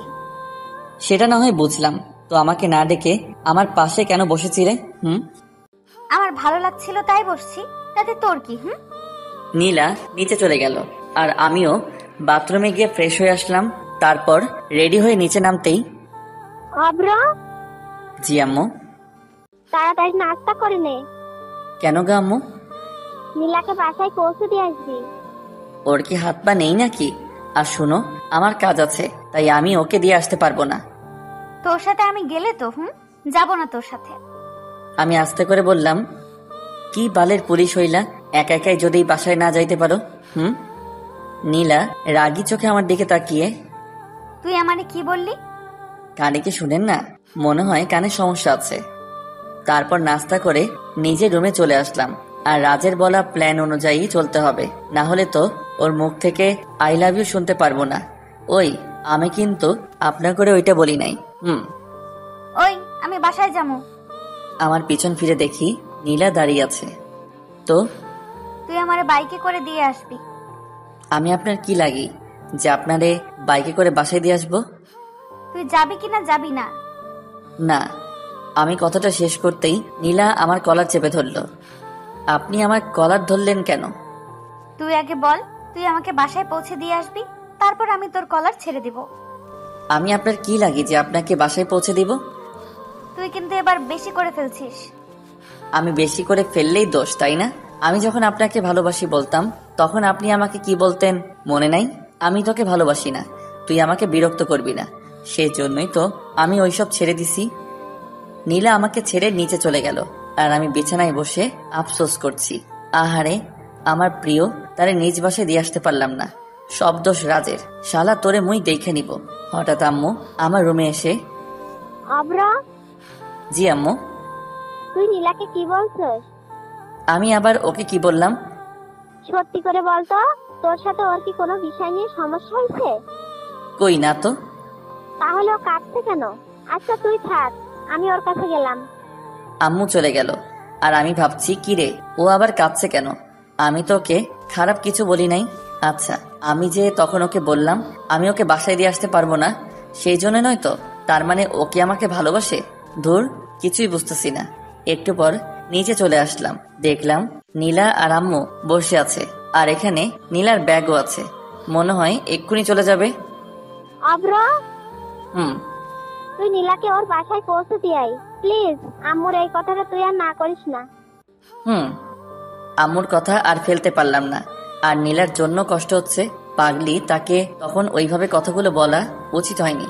সেটা না হয় বুঝলাম, তো আমাকে না ডেকে আমার পাশে কেন বসেছিলে? আমার ভালো লাগছিল তাই বসছি, তাতে তোর কি? নীলা নিচে চলে গেল আর আমিও বাথরুমে গিয়ে ফ্রেশ হয়ে আসলাম। তারপর রেডি হয়ে নিচে নামতেই অব্র, জি আম্মু। তাড়াতাড়ি নাস্তা করে নে। কেন গো আম্মু? নীলাকে বাসায় পৌঁছে দিয়ে আসবি। ওর কি হাত পা নেই নাকি? আর শুনো, আমার কাজ আছে, তাই আমি ওকে দিয়ে আসতে পারবো না। তোর সাথে আমি গেলে তো যাব না তোর সাথে। আমি আস্তে করে বললাম, কি বালের পুলিশ হইলা, একা একাই যদি বাসায় না যাইতে পারো? নীলা রাগী চোখে আমার দিকে তাকিয়ে, তুই আমারে কি বললি? কানে কি শুনেন না? মনে হয় কানে সমস্যা আছে। তারপর নাস্তা করে নিজের রুমে চলে আসলাম। আর রাজের বলা প্ল্যান অনুযায়ী চলতে হবে, না হলে তো ওর মুখ থেকে আই লাভ ইউ শুনতে পারবো না। ওই আমি কিন্তু আপনা করে ওইটা বলি নাই। ওই আমি বাসায় যাবো। আমার পিছন ফিরে দেখি নীলা দাঁড়িয়ে আছে। তো তুই আমারে বাইকে করে দিয়ে আসবি। আমি আপনার কি লাগি যে আপনারে বাইকে করে বাসায় দিয়ে আসবো? তুই যাবি কিনা যাবি না? না। আমি কথাটা শেষ করতেই নীলা আমার কলার চেপে ধরলো। আপনি আমার কলার ধরলেন কেন? তুই আগে বল, তুই আমাকে বাসায় পৌঁছে দিয়ে আসবি, তারপর আমি তোর কলার ছেড়ে দিব। আমি আপনার কি লাগি যে আপনাকে বাসায় পৌঁছে দিব? তুই কিন্তু এবার বেশি করে ফেলছিস। আমি বেশি করে ফেললেই দোষ, তাই না? আমি যখন আপনাকে ভালোবাসি বলতাম তখন আপনি আমাকে কি বলতেন মনে নাই? আমি তোকে ভালোবাসি না, তুই আমাকে বিরক্ত করবি না। সেই জন্যই তো আমি ওইসব ছেড়ে দিছি। নীলা আমাকে ছেড়ে নিচে চলে গেল আর আমি বিছানায় বসে আফসোস করছি। আহারে, আমার প্রিয় তারে নিজ বাসায় দিয়ে আসতে পারলাম না। সব দোষ রাজের। শালা তোরে মুই দেখে নিব। হঠাৎ আম্মু আমার রুমে এসে, অব্র, জি আম্মু। তুই নীলাকে কি বলছিস? আমি আবার ওকে কি বললাম? সত্যি করে বলতো, তোর সাথে ওর কি কোনো বিষয় নিয়ে সমস্যা হয়েছে? কই না তো। তাহলে ও কাঁদছে কেন? আচ্ছা তুই থাক, আমি ওর কাছে গেলাম। আম্মু চলে গেল আর আমি ভাবছি, কি রে, ও আবার কাঁদছে কেন? আমি তো ওকে খারাপ কিছু বলি নাই। আচ্ছা, আমি যে তখন ওকে বললাম আমি ওকে বাসায় দিয়ে আসতে পারবো না, সেই জন্য নয় তো? তার মানে ওকে আমাকে ভালোবাসে? ধুর, কিছুই বুঝতেছি না। একটু পর নিচে চলে আসলাম, দেখলাম নীলা আর আম্মু বসে আছে আর এখানে নীলার ব্যাগও আছে। মনে হয় এক্ষুনি চলে যাবে। অব্র, তুই নীলাকে ওর বাসায় পৌঁছে দিয়ে আয় প্লিজ। আম্মুর এই কথাটা তুই আর না করিস না। আম্মুর কথা আর ফেলতে পারলাম না। আর নীলার জন্য কষ্ট হচ্ছে। পাগলি, তাকে তখন ওইভাবে কথাগুলো বলা উচিত হয়নি।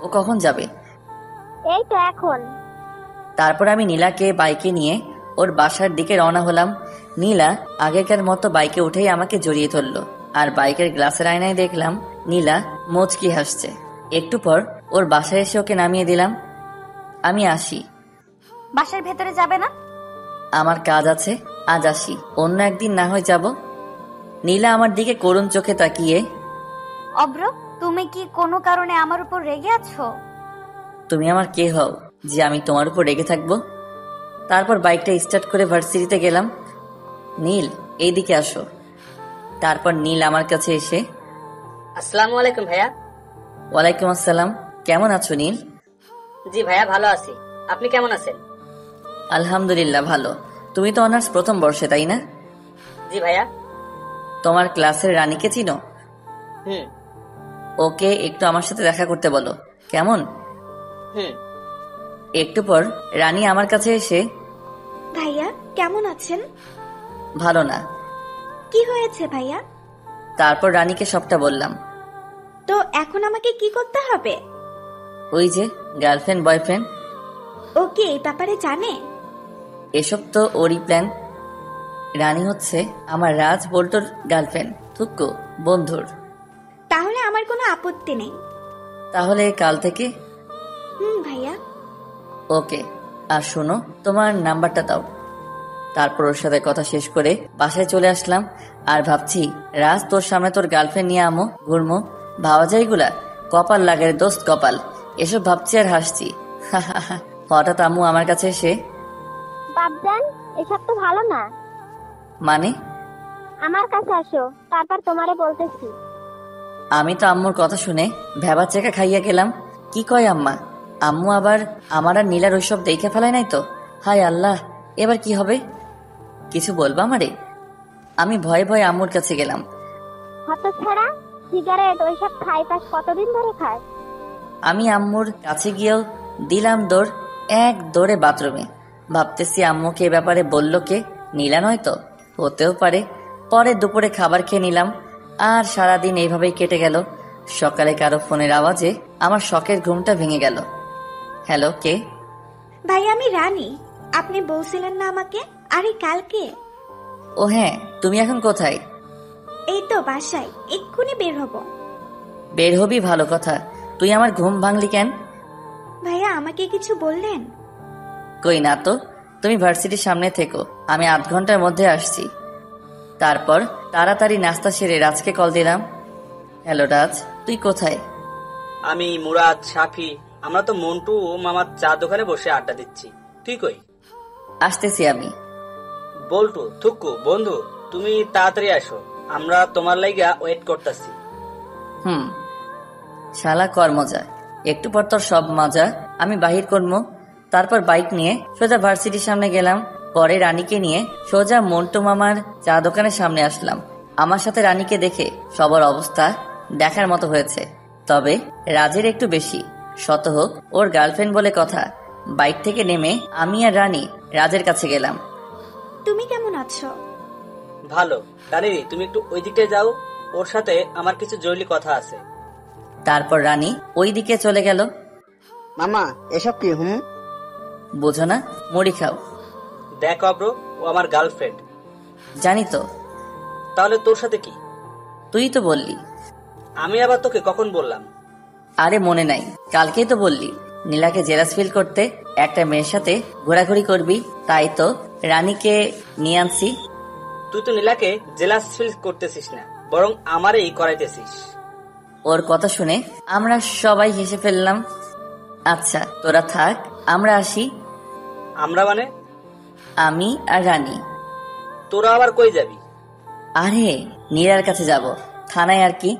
ও কখন যাবে? এই তো এখন। তারপর আমি নীলাকে বাইকে নিয়ে ওর বাসার দিকে রওনা হলাম। নীলা আগেকার মতো বাইকে উঠেই আমাকে জড়িয়ে ধরলো আর বাইকের গ্লাসের আয়নায় দেখলাম নীলা মুচকি হাসছে। একটু পর ওর বাসায় এসে ওকে নামিয়ে দিলাম। আমি আসি। বাসার ভেতরে যাবে না? আমার কাজ আছে, আজ আসি, অন্য একদিন না হয় যাব। নীলা আমার দিকে করুণ চোখে তাকিয়ে, অব্র, তুমি কি কোনো কারণে আমার উপর রেগে আছো? তুমি আমার কে হও যে আমি তোমার উপর রেগে থাকবো? তারপর বাইকটা স্টার্ট করে ভার্সিটিতে গেলাম। নীল, এইদিকে আসো। তারপর নীল আমার কাছে এসে, আসসালামু আলাইকুম ভাইয়া। ওয়ালাইকুম আসসালাম। কেমন আছো নীল? জি ভাইয়া, ভালো আছি। আপনি কেমন আছেন? আলহামদুলিল্লাহ ভালো। তুমি তো অনার্স প্রথম বর্ষে, তাই না? জি ভাইয়া। তোমার ক্লাসের রানীকে চিনো? হুম। ওকে একটু আমার সাথে দেখা করতে বলো, কেমন? হুম। একটু পর রানী আমার কাছে এসে, ভাইয়া কেমন আছেন? ভালো না। কি হয়েছে ভাইয়া? তারপর রানীকে সবটা বললাম। তো এখন আমাকে কি করতে হবে? ওই যে গার্লফ্রেন্ড বয়ফ্রেন্ড। ও কি এই ব্যাপারে জানে? এসব তো ওরই প্ল্যান। রানী হচ্ছে আমার রাজ বল্টুর গার্লফ্রেন্ড। থুক্কু, বন্ধুর। তাহলে আমার কোনো আপত্তি নেই। তাহলে কাল থেকে? ভাইয়া। ওকে। আর শোনো, তোমার নাম্বারটা দাও। তারপর ওর সাথে কথা শেষ করে বাসায় চলে আসলাম। আর ভাবছি, রাজ তোর সামনে তোর গার্লফ্রেন্ড নিয়ে আমো ঘুরমো, ভাবা যায় এগুলা? কপাল লাগে রে দোস্ত, কপাল। এসব ভাবছি আর হাসছি। হঠাৎ আম্মু আমার কাছে এসে, বাবজান, এসব তো ভালো না। মানে? আমার কাছে আসো, তারপর তোমারে বলতেছি। আমি তো আম্মুর কথা শুনে ভেবা চেকা খাইয়া গেলাম। কি কয় আম্মা? আম্মু আবার আমার আর নীলার ওইসব দেখে ফেলায় নাই তো? হায় আল্লাহ, এবার কি হবে? কিছু বলবা আমারে? আমি ভয়ে ভয়ে আম্মুর কাছে গেলাম। হতচ্ছাড়া, সিগারেট ওইসব খাই পাস কতদিন ধরে খায়? আমি আম্মুর কাছে গিয়েও দিলাম দৌড়, এক দৌড়ে বাথরুমে। ভাবতেছি আম্মুকে এ ব্যাপারে বলল কে? নীলা নয় তো? হতেও পারে। পরে দুপুরে খাবার খেয়ে নিলাম। আর সারাদিন এইভাবেই কেটে গেল। সকালে কারো ফোনের আওয়াজে আমার শখের ঘুমটা ভেঙে গেল। হ্যালো, কে? ভাই, আমি রানী। আপনি বলছিলেন না আমাকে? আরে কালকে। ও হ্যাঁ, তুমি এখন কোথায়? এই তো বাসায়, এক্ষুনি বের হব। বের হবি, ভালো কথা। তুই আমার ঘুম ভাঙলি কেন? ভাইয়া, আমাকে কিছু বললেন? কই না তো। তুমি ভার্সিটির সামনে থেকো, আমি আধ ঘন্টার মধ্যে আসছি। তারপর তাড়াতাড়ি নাস্তা সেরে রাজকে কল দিলাম। হ্যালো রাজ, তুই কোথায়? আমি, মুরাদ, সাফি, আমরা তো মন্টু ও মামার চা দোকানে বসে আড্ডা দিচ্ছি। তুই কই? আসতেছি আমি। বল্টু, থুক্কু, বন্ধু, তুমি তাড়াতাড়ি আসো, আমরা তোমার লাইগা ওয়েট করতেছি। শালা কর মজা, একটু পর তোর সব মজা আমি বাহির করবো। তারপর বাইক নিয়ে সোজা ভার্সিটির সামনে গেলাম। পরে রানীকে নিয়ে সোজা মন্টু মামার চা দোকানের সামনে আসলাম। আমার সাথে রানীকে দেখে সবার অবস্থা দেখার মতো হয়েছে, তবে রাজের একটু বেশি। শত হোক, ওর গার্লফ্রেন্ড বলে কথা। বাইক থেকে নেমে আমি আর রানী রাজের কাছে গেলাম। তুমি কেমন আছো? ভালো। রানী, তুমি একটু ওই দিকটায় যাও, ওর সাথে আমার কিছু জরুরি কথা আছে। তারপর রানী ওই দিকে চলে গেল। মামা, এসব কি? বোঝো না? মুড়ি খাও। দেখ অব্র, ও আমার গার্লফ্রেন্ড। জানি তো। তাহলে তোর সাথে কি? তুই তো বললি। আমি আবার তোকে কখন বললাম? আরে মনে নাই, কালকেই তো বললি নীলাকে জেলাস ফিল করতে একটা মেয়ের সাথে ঘোরাঘুরি করবি, তাই তো রানীকে নিয়ে আনছি। তুই তো নীলাকে জেলাস ফিল করতেছিস না, বরং আমারই করাইতেছিস। ওর কথা শুনে আমরা সবাই হেসে ফেললাম। আচ্ছা তোরা থাক, আমরা আসি। আমরা মানে? আমি আর রানী। তোরা আবার কই যাবি? আরে নীলার কাছে যাব, থানায় আর কি।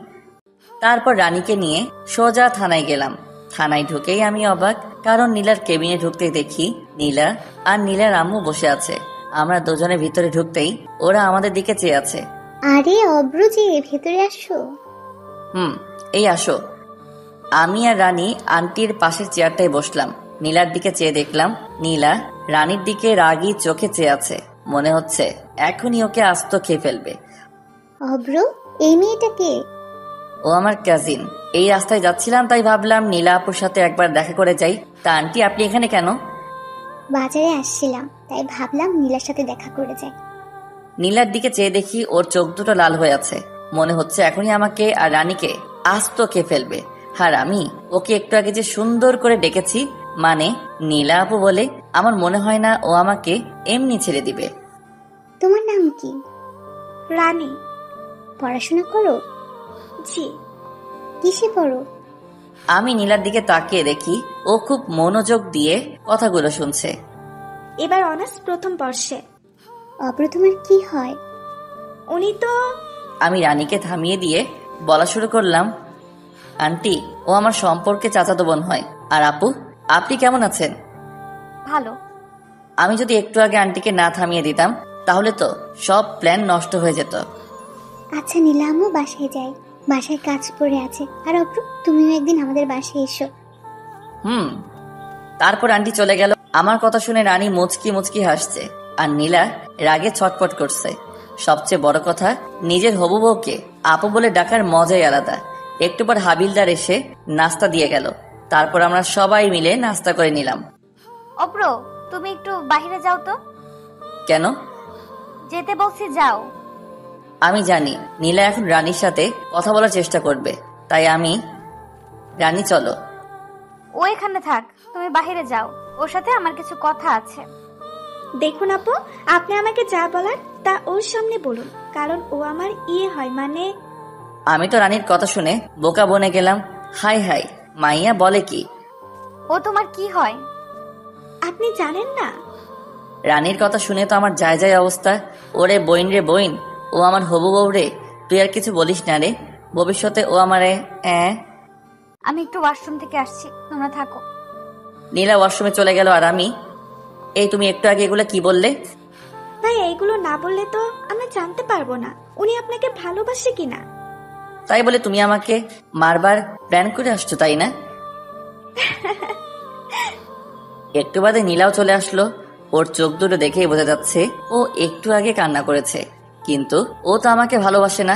তারপর রানীকে নিয়ে সোজা থানায় গেলাম। থানায় ঢুকেই আমি অবাক, কারণ নীলার কেবিনে ঢুকতে দেখি নীলা আর নীলার আম্মু বসে আছে। আমরা দুজনে ভিতরে ঢুকতেই ওরা আমাদের দিকে চেয়ে আছে। আরে অব্র যে, ভেতরে আসো। এই আসো। আমি আর রানী আন্টির পাশের চেয়ারটায় বসলাম। নীলার দিকে চেয়ে দেখলাম নীলা রানীর দিকে রাগী চোখে চেয়ে আছে। মনে হচ্ছে এখনই ওকে আস্ত খেয়ে ফেলবে। অব্র, এই মেয়েটা কে? ও আমার কাজিন। এই রাস্তায় যাচ্ছিলাম, তাই ভাবলাম নীলা আপুর সাথে একবার দেখা করে যাই। তা আন্টি, আপনি এখানে কেন? বাজারে আসছিলাম, তাই ভাবলাম নীলার সাথে দেখা করে যাই। নীলার দিকে চেয়ে দেখি ওর চোখ দুটো লাল হয়ে আছে। মনে হচ্ছে এখনই আমাকে আর রানীকে আস্ত খেয়ে ফেলবে। আর আমি ওকে একটু আগে যে সুন্দর করে ডেকেছি, মানে নীলা আপু বলে, আমার মনে হয় না ও আমাকে এমনি ছেড়ে দিবে। তোমার নাম কি? রানী। পড়াশোনা করো? জি। কিসে পড়ো? আমি নীলার দিকে তাকিয়ে দেখি ও খুব মনোযোগ দিয়ে কথাগুলো শুনছে। এবার অনার্স প্রথম বর্ষে। অব্র, তোমার কি হয়? উনি তো। আমি রানীকে থামিয়ে দিয়ে বলা শুরু করলাম, আন্টি, ও আমার সম্পর্কে চাচাতো বোন হয়। আর আপু, আপনি কেমন আছেন? ভালো। আমি যদি একটু আগে আন্টিকে না থামিয়ে দিতাম, তাহলে তো সব প্ল্যান নষ্ট হয়ে যেত। আচ্ছা নীলামও বাসায় যাই, বাসায় কাজ পড়ে আছে। আর অব্র, তুমিও একদিন আমাদের বাসায় এসো। তারপর আন্টি চলে গেল। আমার কথা শুনে রানী মুচকি মুচকি হাসছে, আর নীলা রাগে ছটপট করছে। সবচেয়ে বড় কথা, নিজের হবু বউকে আপু বলে ডাকার মজাই আলাদা। একটু পর হাবিলদার এসে নাস্তা দিয়ে গেল। তারপর আমরা সবাই মিলে নাস্তা করে নিলাম। অব্র, তুমি একটু বাইরে যাও তো। কেন? যেতে বলছি, যাও। আমি জানি নীলা এখন রানীর সাথে কথা বলার চেষ্টা করবে, তাই আমি রানী চলো। ও এখানে থাক, তুমি বাইরে যাও, ওর সাথে আমার কিছু কথা আছে। দেখুন আপু, আপনি আমাকে যা বলার তা ওর সামনে বলুন, কারণ ও আমার হয়, মানে আমি তো রানীর কথা শুনে বোকা বনে গেলাম। হাই হাই, মাইয়া বলে কি? ও তোমার কি হয়? আপনি জানেন না? রানীর কথা শুনে তো আমার যায় যায় অবস্থা। ওরে বইন রে বইন, ও আমার হবু বউ রে। তুই আর কিছু বলিস না রে, ভবিষ্যতে ও আমারে। আমি একটু ওয়াশরুম থেকে আসছি, তোমরা থাকো। নীলা ওয়াশরুমে চলে গেল আর আমি, এই তুমি একটু আগে এগুলো কি বললে? ভাই এইগুলো না বললে তো আমরা জানতে পারবো না উনি আপনাকে ভালোবাসে কিনা। তাই বলে তুমি আমাকে মারবার প্ল্যান করে আসছো, তাই না? একটু বাদে নীলাও চলে আসলো। ওর চোখ দুটো দেখেই বোঝা যাচ্ছে ও একটু আগে কান্না করেছে, কিন্তু ও তো আমাকে ভালোবাসে না,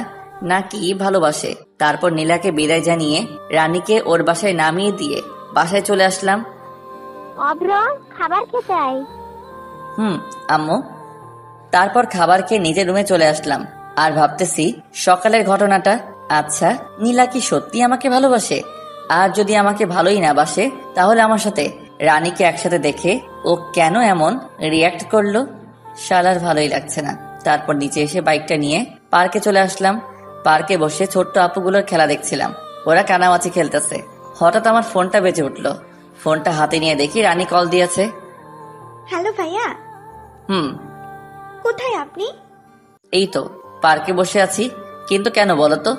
নাকি ভালোবাসে। তারপর নীলাকে বিদায় জানিয়ে রানীকে ওর বাসায় নামিয়ে দিয়ে বাসায় চলে আসলাম। অভ্র, খাবার খেতে আই। আম্মু। তারপর খাবার খেয়ে নিজের রুমে চলে আসলাম আর ভাবতেছি সকালের ঘটনাটা। আচ্ছা, নীলা কি সত্যি আমাকে ভালোবাসে? আর যদি আমাকে ভালোই না বাসে, তাহলে আমার সাথে রানীকে একসাথে দেখে ও কেন এমন রিয়াক্ট করলো? শালার ভালোই লাগছে না। তারপর নিচে এসে বাইকটা নিয়ে পার্কে চলে আসলাম। পার্কে বসে ছোট্ট আপুগুলোর খেলা দেখছিলাম, ওরা কানামাছি খেলতেছে। হঠাৎ আমার ফোনটা বেজে উঠলো। ফোনটা হাতে নিয়ে দেখি রানী কল দিয়েছে। হ্যালো ভাইয়া। কোথায় আপনি? এই তো পার্কে বসে আছি। কিন্তু কেন বলো তো?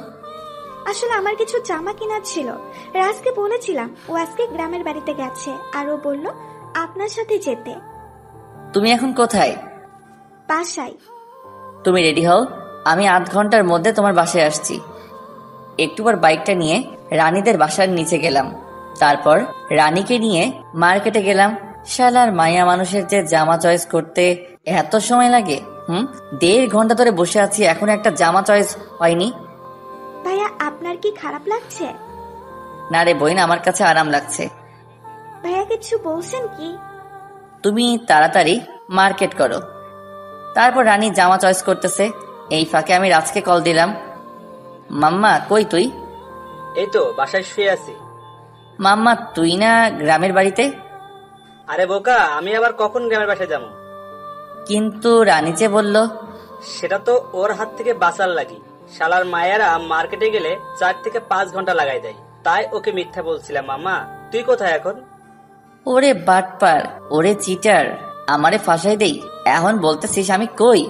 আসলে আমার কিছু জামা কেনার ছিল, রাজকে বলেছিলাম, ও আজকে গ্রামের বাড়িতে গেছে আর ও বলল আপনার সাথে যেতে। তুমি এখন কোথায়? বাসায়। তুমি রেডি হও, আমি আধ ঘন্টার মধ্যে তোমার বাসায় আসছি। একটু পর বাইকটা নিয়ে রানীদের বাসার নিচে গেলাম। তারপর রানীকে নিয়ে মার্কেটে গেলাম। শালার মায়া মানুষের যে জামা চয়েস করতে এত সময় লাগে। 1.5 ঘন্টা ধরে বসে আছি, এখন একটা জামা চয়েস হয়নি। ভাইয়া আপনার কি খারাপ লাগছে? না রে বইন, আমার কাছে আরাম লাগছে। ভাইয়া কিছু বলছেন কি? তুমি তাড়াতাড়ি মার্কেট করো। তারপর রানী জামা চয়েস করতেছে, এই ফাঁকে আমি রাজকে কল দিলাম। মাম্মা কই তুই? এই তো বাসায় শুয়ে আছি। মাম্মা তুই না গ্রামের বাড়িতে? আরে বোকা, আমি আবার কখন গ্রামের বাসায় যাবো? কিন্তু রানী যে বলল। সেটা তো ওর হাত থেকে বাঁচার লাগি। শালার মায়েরা মার্কেটে গেলে 4 থেকে 5 ঘন্টা লাগাই দেয়, তাই ওকে মিথ্যা বলছিলাম। মামা তুই কোথায় এখন? ওরে বাটপার, ওরে চিটার, আমারে ফাঁসাই দেই। এখন বলতেছিস আমি কই?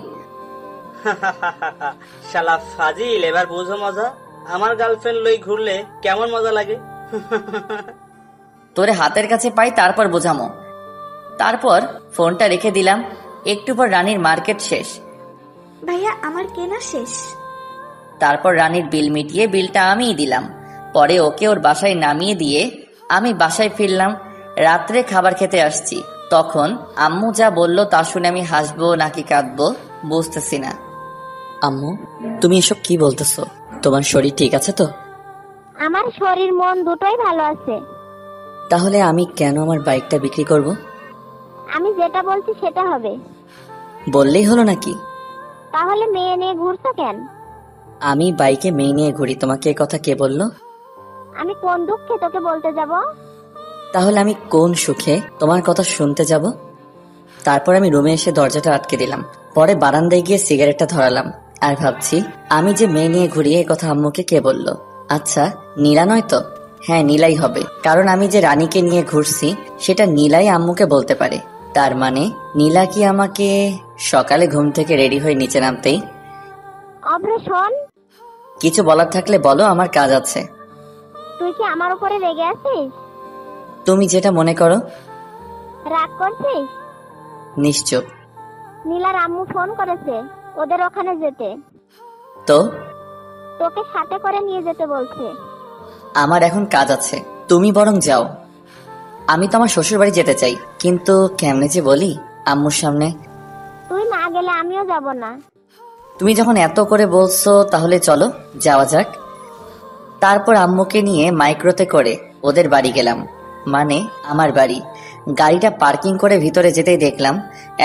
শালা ফাজিল, এবার বুঝো মজা। আমার গার্লফ্রেন্ড লই ঘুরলে কেমন মজা লাগে। তোরে হাতের কাছে পাই, তারপর বোঝামো। তারপর ফোনটা রেখে দিলাম। একটু পর রানীর মার্কেট শেষ। ভাইয়া আমার কেনা শেষ। তারপর রানীর বিল মিটিয়ে বিলটা আমিই দিলাম। পরে ওকে ওর বাসায় নামিয়ে দিয়ে আমি বাসায় ফিরলাম। রাত্রে খাবার খেতে আসছি, তখন আম্মু যা বলল তা শুনে আমি হাসবো নাকি কাঁদবো বুঝতেছি না। আম্মু, তুমি এসব কি বলতেছো? তোমার শরীর ঠিক আছে তো? আমার শরীর মন দুটোই ভালো আছে। তাহলে আমি কেন আমার বাইকটা বিক্রি করব? আমি যেটা বলছি সেটা হবে। বললেই হলো নাকি? তাহলে মেয়ে নিয়ে ঘুরছো কেন? আমি বাইকে মেয়ে নিয়ে ঘুরি, তোমাকে এ কথা কে বললো? আমি কোন দুঃখে তোকে বলতে যাব? তাহলে আমি কোন সুখে তোমার কথা শুনতে যাব? তারপর আমি রুমে এসে দরজাটা আটকে দিলাম। পরে বারান্দায় গিয়ে সিগারেটটা ধরালাম আর ভাবছি আমি যে মেয়ে নিয়ে ঘুরি এ কথা আম্মুকে কে বলল? আচ্ছা, নীলা নয় তো? হ্যাঁ, নীলাই হবে, কারণ আমি যে রানীকে নিয়ে ঘুরছি সেটা নীলাই আম্মুকে বলতে পারে। তার মানে নীলা কি আমাকে সকালে ঘুম থেকে রেডি হয়ে নিচে নামতেই? অভ্র শোন, কিছু বলার থাকলে বলো, আমার কাজ আছে। তুই কি আমার উপরে রেগে আছিস? তুমি যেটা মনে করো। রাগ করছিস? নিশ্চয়। নীলার আম্মু ফোন করেছে ওদের ওখানে যেতে। তো তোকে সাথে করে নিয়ে যেতে বলছে। আমার এখন কাজ আছে, তুমি বরং যাও। আমি তো আমার শ্বশুর বাড়ি যেতে চাই, কিন্তু কেমনে যে বলি আম্মুর সামনে। তুই না গেলে আমিও যাব না। তুমি যখন এত করে বলছো তাহলে চলো যাওয়া যাক। তারপর আম্মুকে নিয়ে মাইক্রোতে করে ওদের বাড়ি গেলাম, মানে আমার বাড়ি। গাড়িটা পার্কিং করে ভিতরে যেতেই দেখলাম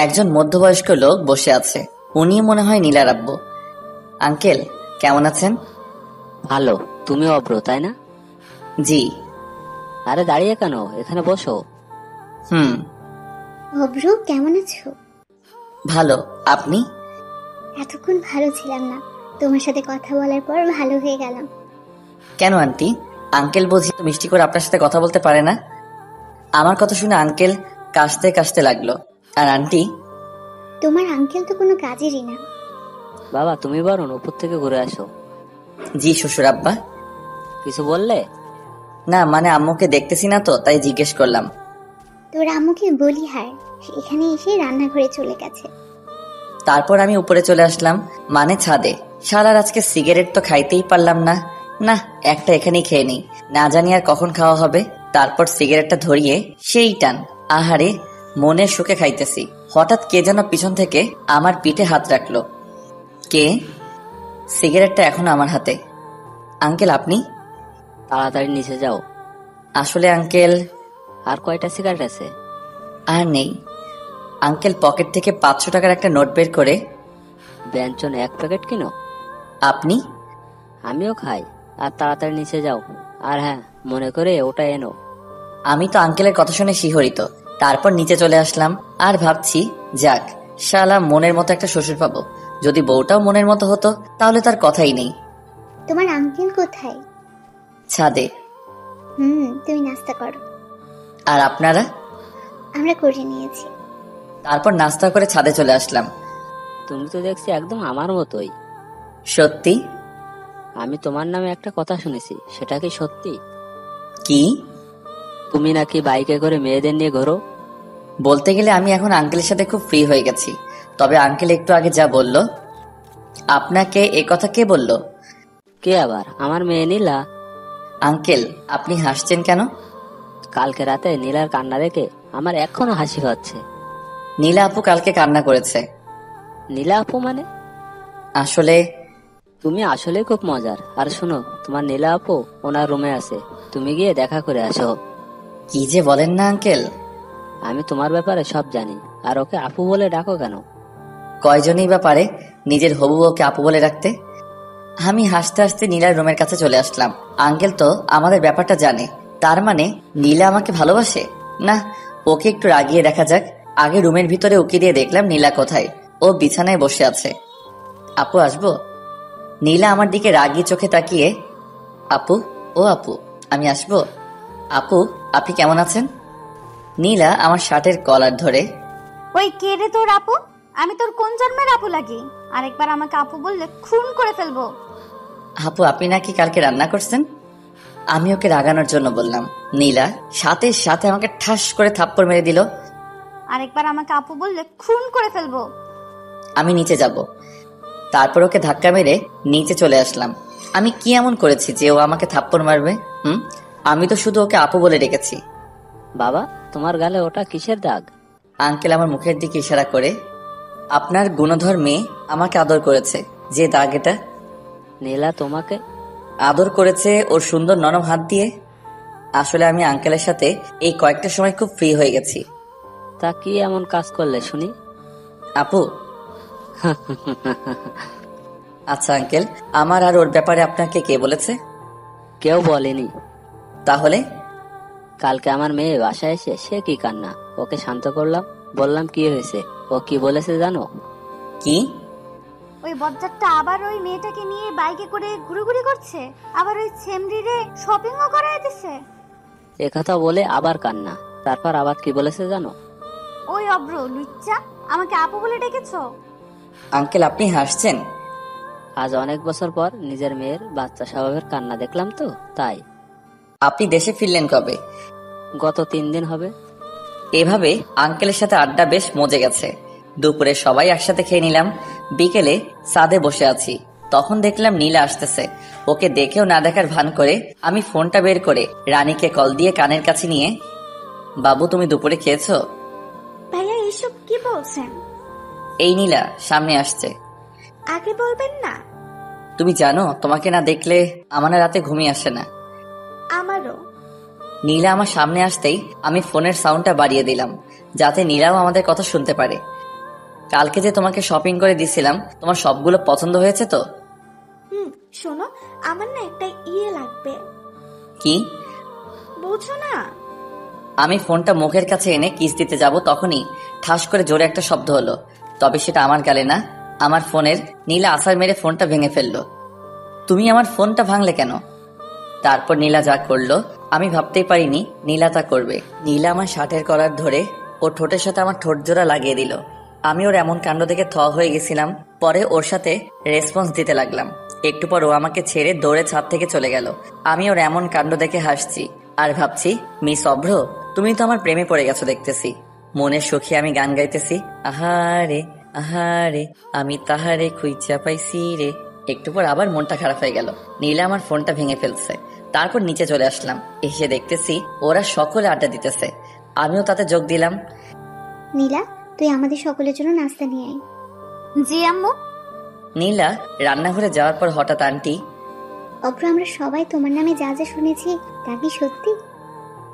একজন মধ্যবয়স্ক লোক বসে আছে। উনি মনে হয় নীলার আব্বু। আঙ্কেল কেমন আছেন? ভালো। তুমি অব্র, তাই না? জি। আরে দাঁড়িয়ে কেন, এখানে বসো। হুম। অব্র, কেমন আছো? ভালো। আপনি? এতক্ষণ ভালো ছিলাম না, তোমার সাথে কথা বলার পর ভালো হয়ে গেলাম। কেন আন্টি? আঙ্কেল বুঝি তো মিষ্টি করে আপনার সাথে কথা বলতে পারে না? আমার কথা শুনে আঙ্কেল কাশতে কাশতে লাগলো। আর আন্টি? তোমার আঙ্কেল তো কোনো কাজেরই না। বাবা তুমি বরং উপর থেকে ঘুরে আসো। জি শ্বশুর আব্বা। কিছু বললে? না মানে আম্মুকে দেখতেছি না তো তাই জিজ্ঞেস করলাম। তোর আম্মুকে বলি হার, এখানে এসে রান্নাঘরে চলে গেছে। তারপর আমি উপরে চলে আসলাম, মানে ছাদে। সারা আজকে সিগারেট তো খাইতেই পারলাম না। না, একটা এখানেই খেয়ে নিই, না জানি আর কখন খাওয়া হবে। তারপর সিগারেটটা ধরিয়ে সেই টান। আহারে, মনের সুখে খাইতেছি। হঠাৎ কে যেন পিছন থেকে আমার পিঠে হাত রাখলো। কে? সিগারেটটা এখন আমার হাতে। আঙ্কেল আপনি? তাড়াতাড়ি নিচে যাও। আসলে আঙ্কেল। আর কয়টা সিগারেট আছে? আর নেই। আঙ্কেল পকেট থেকে 500 টাকার একটা নোট বের করে, ব্যঞ্জন 1 প্যাকেট কিনো। আপনি? আমিও খাই। আর তাড়াতাড়ি নিচে যাও। আর হ্যাঁ, মনে করে ওটা এনো। আমি তো আঙ্কেলের কথা শুনে শিহরিত। তারপর নিচে চলে আসলাম আর ভাবছি, যাক শালা মনের মতো একটা শ্বশুর পাবো। যদি বউটাও মনের মতো হতো তাহলে তার কথাই নেই। তোমার আঙ্কেল কোথায়? ছাদে। তুমি নাস্তা করো। আর আপনারা? আমরা করে নিয়েছি। তারপর নাস্তা করে ছাদে চলে আসলাম। তুমি তো দেখছি একদম আমার মতোই। সত্যি? আমি তোমার নামে একটা কথা শুনেছি, সেটা কি সত্যি? কি? তুমি নাকি বাইকে করে মেয়েদের নিয়ে ঘোরো। বলতে গেলে আমি এখন আঙ্কেলের সাথে খুব ফ্রি হয়ে গেছি। তবে আঙ্কেল একটু আগে যা বলল, আপনাকে এ কথা কে বলল? কে আবার? আমার মেয়ে নীলা। আঙ্কেল আপনি হাসছেন কেন? কালকে রাতে নীলার কান্না দেখে আমার এখনো হাসি পাচ্ছে। নীলা আপু কালকে কান্না করেছে। নীলা আপু মানে? আসলে তুমি আসলে খুব মজার। আর শোনো, তোমার নীলা আপু ওনার রুমে আছে, তুমি গিয়ে দেখা করে আসো। কি যে বলেন না আঙ্কেল। আমি তোমার ব্যাপারে সব জানি। আর ওকে আপু বলে ডাকো কেন? কয়জনই বা পারে নিজের হবু বউকে আপু বলে রাখতে। আমি হাসতে হাসতে নীলার রুমের কাছে চলে আসলাম। আঙ্কেল তো আমাদের ব্যাপারটা জানে, তার মানে নীলা আমাকে ভালোবাসে। না, ওকে একটু রাগিয়ে দেখা যাক। আগে রুমের ভিতরে উকি দিয়ে দেখলাম নীলা কোথায়। ও বিছানায় বসে আছে। আপু আসবো? নীলা আমার দিকে রাগি চোখে তাকিয়ে, আপু, ও আপু আমি আসবো? আপু আপনি কেমন আছেন? নীলা আমার শার্টের কলার ধরে, ওই কে রে তোর আপু? আমি তোর কোন জন্মের আপু লাগি? আরেকবার আমাকে আপু বললে খুন করে ফেলবো। আপু আপনি নাকি কালকে রান্না করছেন? আমি ওকে রাগানোর জন্য বললাম। নীলা সাথে সাথে আমাকে ঠাস করে থাপ্পড় মেরে দিল। আরেকবার আমাকে আপু বললে খুন করে ফেলবো। আমি নিচে যাব। তারপর ওকে ধাক্কা মেরে নিচে চলে আসলাম। আমি কি এমন করেছি যে ও আমাকে থাপ্পড় মারবে? আমি তো শুধু ওকে আপু বলে ডেকেছি। বাবা, তোমার গালে ওটা কিসের দাগ? আঙ্কেল আমার মুখের দিকে ইশারা করে, আপনার গুণধর মেয়ে আমাকে আদর করেছে, যে দাগ এটা। নীলা তোমাকে আদর করেছে ওর সুন্দর নরম হাত দিয়ে। আসলে আমি আঙ্কেলের সাথে এই কয়েকটা সময় খুব ফ্রি হয়ে গেছি। তা কি এমন কাজ করলে শুনি? আপু আচ্ছা আঙ্কেল, আমার আর ওর ব্যাপারে আপনাকে কে বলেছে? কেউ বলেনি। তাহলে? কালকে আমার মেয়ে বাসায় এসে সে কি কান্না, ওকে শান্ত করলাম, বললাম কি হয়েছে। ও কি বলেছে জানো? কি? ওই বজ্জাতটা আবার ওই মেয়েটাকে নিয়ে বাইকে করে ঘুরঘুরি করছে, আবার ওই ছেমরিরে শপিংও করায় দিছে। একথা বলে আবার কান্না। তারপর আবার কি বলেছে জানো? ওই অব্র লুচ্চা, আমাকে আপু বলে ডেকেছো? আঙ্কেল আপনি হাসছেন? আজ অনেক বছর পর নিজের মেয়ের বাচ্চা স্বভাবের কান্না দেখলাম তো তাই। আপনি দেশে ফিরলেন কবে? গত 3 দিন হবে। এভাবে আঙ্কেলের সাথে আড্ডা বেশ মজে গেছে। দুপুরে সবাই একসাথে খেয়ে নিলাম। বিকেলে ছাদে বসে আছি, তখন দেখলাম নীলা আসতেছে। ওকে দেখেও না দেখার ভান করে আমি ফোনটা বের করে রানীকে কল দিয়ে কানের কাছে নিয়ে, বাবু তুমি দুপুরে খেয়েছো? ভাইয়া এসব কি বলছেন? এই নীলা সামনে আসছে। আগে বলবেন না? তুমি জানো তোমাকে না দেখলে আমার রাতে ঘুমিয়ে আসে না। আমারও। নীলা আমার সামনে আসতেই আমি ফোনের সাউন্ডটা বাড়িয়ে দিলাম, যাতে নীলাও আমাদের কথা শুনতে পারে। কালকে যে তোমাকে শপিং করে দিছিলাম, তোমার সবগুলো পছন্দ হয়েছে তো? শোনো, আমার না একটা লাগবে। কি? বুঝছো না? আমি ফোনটা মুখের কাছে এনে কিস দিতে যাব, তখনই ঠাস করে জোরে একটা শব্দ হলো। তবে সেটা আমার গালে না, আমার ফোনের। নীলা আছাড় মেরে ফোনটা ভেঙে ফেললো। তুমি আমার ফোনটা ভাঙলে কেন? তারপর নীলা যা করলো আমি ভাবতেই পারিনি নীলা তা করবে। নীলা আমার শার্টের কলার ধরে ওর ঠোঁটের সাথে আমার ঠোঁট জোড়া লাগিয়ে দিল। আমি ওর এমন কাণ্ড দেখে থ হয়ে গেছিলাম। পরে ওর সাথে রেসপন্স দিতে লাগলাম। একটু পর ও আমাকে ছেড়ে দৌড়ে ছাদ থেকে চলে গেল। আমি ওর এমন কাণ্ড দেখে হাসছি আর ভাবছি, মিস অভ্র, তুমি তো আমার প্রেমে পড়ে গেছো দেখতেছি। মনের সুখে আমি গান গাইতেছি, আহারে আহারে আমি তাহারে খুঁজা পাইছি রে। একটু পর আবার মনটা খারাপ হয়ে গেল। নীলা আমার ফোনটা ভেঙে ফেলছে। তারপর নিচে চলে আসলাম। এসে দেখতেছি ওরা সকলে আড্ডা দিতেছে। আমিও তাতে যোগ দিলাম। নীলা, তুই আমাদের সকলের জন্য নাস্তা নিয়ে আয়। জি আম্মু। নীলা রান্নাঘরে যাওয়ার পর হঠাৎ আন্টি, অভ্র, আমরা সবাই তোমার নামে যা যা শুনেছি তা কি সত্যি?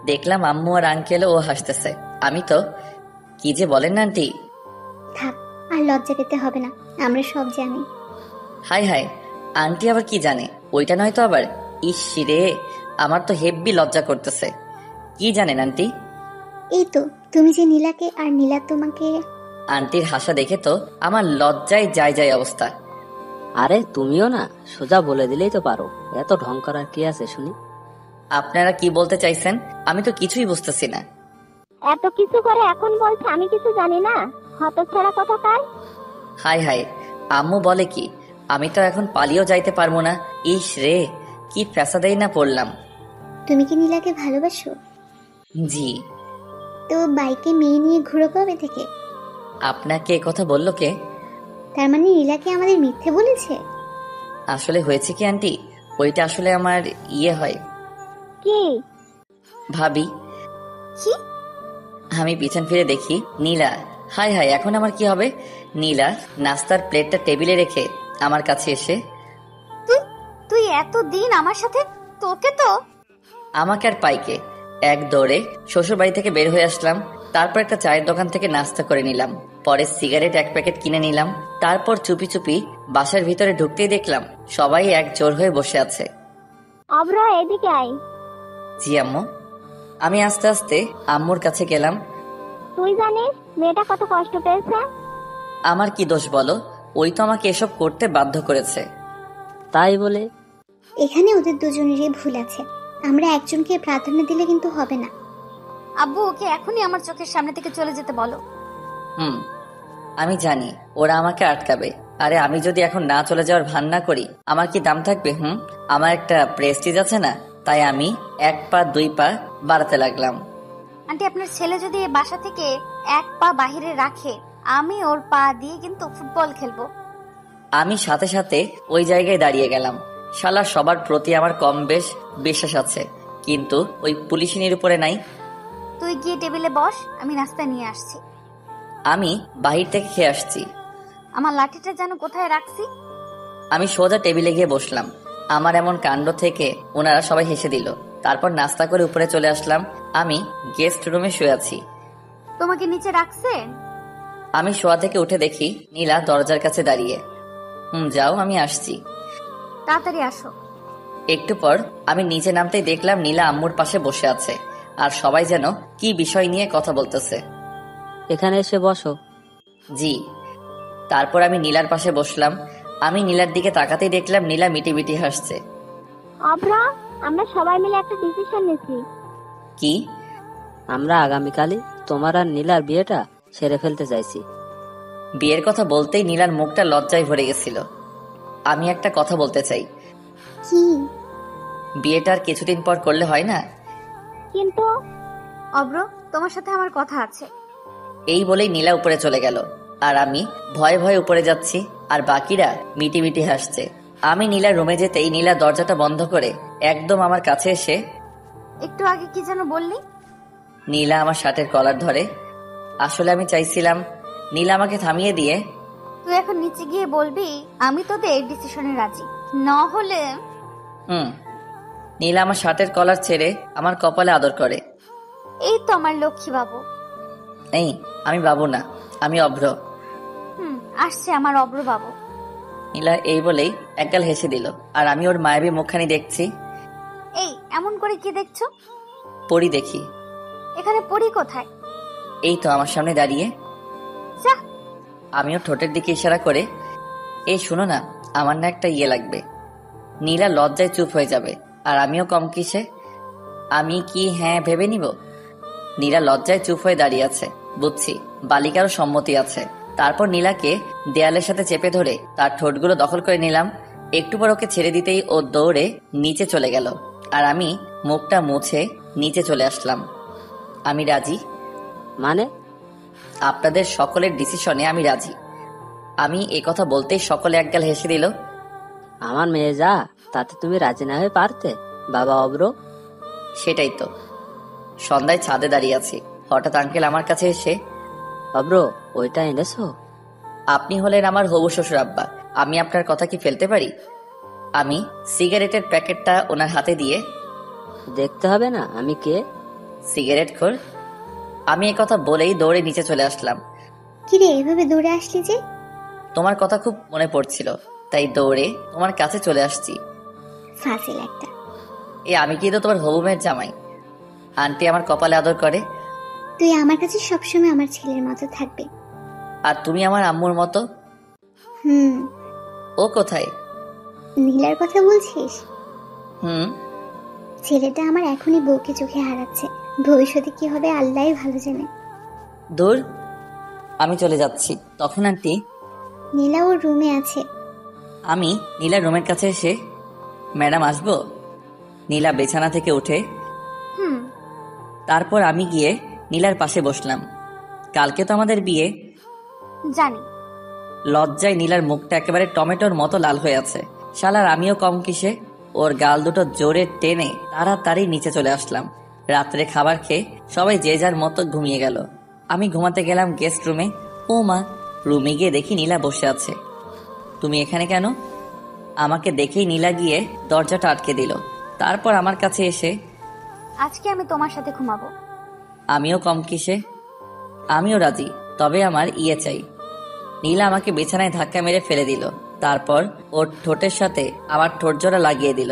দেখলাম আম্মু আর আঙ্কেলও ও হাসতেছে। আমি তো, কি যে বলেন না আন্টি। থাক, আর লজ্জা পেতে হবে না, আমরা সব জানি। হাই হাই, আন্টি আবার কি জানে? ওইটা নয় তো আবার। ইস রে, আমার তো হেব্বি লজ্জা করতেছে। কি জানেন আন্টি? এই তো, তুমি যে নীলাকে আর নীলা তোমাকে। আন্টির হাসা দেখে তো আমার লজ্জায় যায় অবস্থা। আরে তুমিও না, সোজা বলে দিলেই তো পারো, এত ঢং করার কি আছে শুনি? আপনারা কি বলতে চাইছেন? আমি তো কিছুই বুঝতেছি না। এত কিছু করে এখন বলছে আমি কিছু জানি না, হতচ্ছাড়া কথাকার। হাই হাই, আম্মু বলে কি? আমি তো এখন পালিয়েও যাইতে পারবো না। ইস রে, কি ফ্যাসাদেই না পড়লাম। তুমি কি নীলাকে ভালোবাসো? জি। তো বাইকে মেয়ে নিয়ে ঘুরো কবে থেকে? আপনাকে এ কথা বললো কে? তার মানে নীলাকে আমাদের মিথ্যে বলেছে? আসলে হয়েছে কি আন্টি, ওইটা আসলে আমার হয় কি ভাবি। কি? আমি পিছন ফিরে দেখি নীলা। হাই হাই, এখন আমার কি হবে? নীলা নাস্তার প্লেটটা টেবিলে রেখে আমার কাছে এসে, তুই এতদিন আমার সাথে, তোকে তো। আমাকে আর পাইকে এক দৌড়ে শ্বশুর বাড়ি থেকে বের হয়ে আসলাম। তারপর একটা চায়ের দোকান থেকে নাস্তা করে নিলাম। পরে সিগারেট এক প্যাকেট কিনে নিলাম। তারপর চুপি চুপি বাসার ভিতরে ঢুকতেই দেখলাম সবাই এক জোর হয়ে বসে আছে। অভ্র, এদিকে আয়। জি আম্মু। আমি আস্তে আস্তে আম্মুর কাছে গেলাম। তুই জানিস মেয়েটা কত কষ্ট পেয়েছে? আমার কি দোষ বলো? ওই তো আমাকে এসব করতে বাধ্য করেছে। তাই বলে? এখানে ওদের দুজনেরই ভুল আছে, আমরা একজনকে প্রাধান্য দিলে কিন্তু হবে না। আব্বু, ওকে এখনই আমার চোখের সামনে থেকে চলে যেতে বলো। আমি জানি ওরা আমাকে আটকাবে। আরে আমি যদি এখন না চলে যাওয়ার ভান না করি, আমার কি দাম থাকবে? আমার একটা প্রেস্টিজ আছে না? তাই আমি এক পা দুই পা বাড়াতে লাগলাম। আন্টি, আপনার ছেলে যদি এই বাসা থেকে এক পা বাহিরে রাখে, আমি ওর পা দিয়ে কিন্তু ফুটবল খেলবো। আমি সাথে সাথে ওই জায়গায় দাঁড়িয়ে গেলাম। শালা সবার প্রতি আমার কম বেশ বিশ্বাস আছে, কিন্তু ওই পুলিশিনীর উপরে নাই। তুই গিয়ে টেবিলে বস, আমি নাস্তা নিয়ে আসছি। আমি বাহির থেকে খেয়ে আসছি। আমার লাঠিটা যেন কোথায় রাখছি। আমি সোজা টেবিলে গিয়ে বসলাম। আমার এমন কাণ্ড থেকে ওনারা সবাই হেসে দিল। তারপর নাস্তা করে উপরে চলে আসলাম। আমি গেস্ট রুমে শুয়ে আছি। তোমাকে নিচে রাখছে? আমি শোয়া থেকে উঠে দেখি নীলা দরজার কাছে দাঁড়িয়ে। যাও, আমি আসছি। তাড়াতাড়ি আসো। একটু পর আমি নিচে নামতেই দেখলাম নীলা আম্মুর পাশে বসে আছে আর সবাই যেন কি বিষয় নিয়ে কথা বলতেছে। এখানে এসে বসো। জি। তারপর আমি নীলার পাশে বসলাম। আমি নীলার দিকে তাকাতেই দেখলাম নীলা মিটি মিটি হাসছে। অভ্র, আমরা সবাই মিলে একটা ডিসিশন নিয়েছি। কি? আমরা আগামীকালই তোমার আর নীলার বিয়েটা সেরে ফেলতে চাইছি। বিয়ের কথা বলতেই নীলার মুখটা লজ্জায় ভরে গেছিল। আমি একটা কথা বলতে চাই। কি? বিয়েটা আর কিছুদিন পর করলে হয় না? কিন্তু অভ্র, তোমার সাথে আমার কথা আছে। এই বলেই নীলা উপরে চলে গেল আর আমি ভয়ে ভয়ে উপরে যাচ্ছি আর বাকিরা মিটি মিটি হাসছে। আমি নীলার রুমে যেতেই নীলা দরজাটা বন্ধ করে একদম আমার কাছে এসে, একটু আগে কি যেন বললি? নীলা আমার শার্টের কলার ধরে। আসলে আমি চাইছিলাম নীলা আমাকে থামিয়ে দিয়ে, তুই এখন নিচে গিয়ে বলবি আমি তোদের ডিসিশনে রাজি, না হলে। নীলা আমার শার্টের কলার ছেড়ে আমার কপালে আদর করে। এই তো আমার লক্ষ্মী বাবু। এই, আমি বাবু না, আমি অভ্র। আসছে আমার অভ্র বাবু। নীলা এই বলেই একগাল হেসে দিল, আর আমি ওর মায়াবী মুখখানি দেখছি। এই এমন করে কি দেখছো? পরি দেখি। এখানে পড়ি কোথায়? এই তো আমার সামনে দাঁড়িয়ে। যা। আমিও ঠোঁটের দিকে ইশারা করে, এই শোনো না, আমার না একটা ইয়ে লাগবে। নীলা লজ্জায় চুপ হয়ে যাবে, আর আমিও কম কিসে। আমি কি হ্যাঁ ভেবে নিব? নীলা লজ্জায় চুপ হয়ে দাঁড়িয়ে আছে। বুঝছি বালিকারও সম্মতি আছে। তারপর নীলাকে দেয়ালের সাথে চেপে ধরে তার ঠোঁটগুলো দখল করে নিলাম। একটু পর ওকে ছেড়ে দিতেই ও দৌড়ে নিচে চলে গেল, আর আমি মুখটা মুছে নিচে চলে আসলাম। আমি রাজি। মানে? আপনাদের সকলের ডিসিশনে আমি রাজি। আমি এ কথা বলতেই সকলে একগাল হেসে দিল। আমার মেয়ে যা, তাতে তুমি রাজি না হয়ে পারতে বাবা অব্র? সেটাই তো। সন্ধ্যায় ছাদে দাঁড়িয়ে আছি, হঠাৎ আঙ্কেল আমার কাছে এসে, অব্র ওইটা এনেছো? আপনি হলেন আমার হবু শ্বশুর আব্বা, আমি আপনার কথা কি ফেলতে পারি? আমি সিগারেটের প্যাকেটটা ওনার হাতে দিয়ে, দেখতে হবে না আমি কে? সিগারেট খোর। আমি কথা বলেই দৌড়ে নিচে চলে আসলাম। কিরে এভাবে দৌড়ে আসলি যে? তোমার কথা খুব মনে পড়ছিল, তাই দৌড়ে তোমার কাছে চলে আসছি। ফাজিল একটা। আমি কিন্তু তোমার হবু মেয়ের জামাই। আন্টি আমার কপালে আদর করে। তুই আমার কাছে সবসময় আমার ছেলের মতো থাকবে। আর তুমি আমার আম্মুর মতো। ও কোথায়? নীলার কথা বলছিস? হুম। ছেলেটা আমার এখনই বউকে চোখে হারাচ্ছে, ভবিষ্যতে কি হবে আল্লাহই ভালো জানে। দূর, আমি চলে যাচ্ছি। তখন আন্টি, নীলা ওর রুমে আছে। আমি নীলার রুমের কাছে এসে, ম্যাডাম আসবো? নীলা বিছানা থেকে উঠে, তারপর আমি গিয়ে নীলার পাশে বসলাম। কালকে তো আমাদের বিয়ে। জানি। লজ্জায় নীলার মুখটা একেবারে টমেটোর মতো লাল হয়ে আছে। শালার আমিও কম কিসে। ওর গাল দুটো জোরে টেনে তাড়াতাড়ি নিচে চলে আসলাম। রাত্রে খাবার খেয়ে সবাই যে যার মতো ঘুমিয়ে গেল। আমি ঘুমাতে গেলাম গেস্ট রুমে। ও মা, রুমে গিয়ে দেখি নীলা বসে আছে। তুমি এখানে কেন? আমাকে দেখেই নীলা গিয়ে দরজাটা আটকে দিল। তারপর আমার কাছে এসে, আজকে আমি তোমার সাথে ঘুমাবো। আমিও কম কিসে। আমিও রাজি, তবে আমার ইয়ে চাই। নীলা আমাকে বিছানায় ধাক্কা মেরে ফেলে দিল। তারপর ওর ঠোঁটের সাথে আমার ঠোঁট জোড়া লাগিয়ে দিল।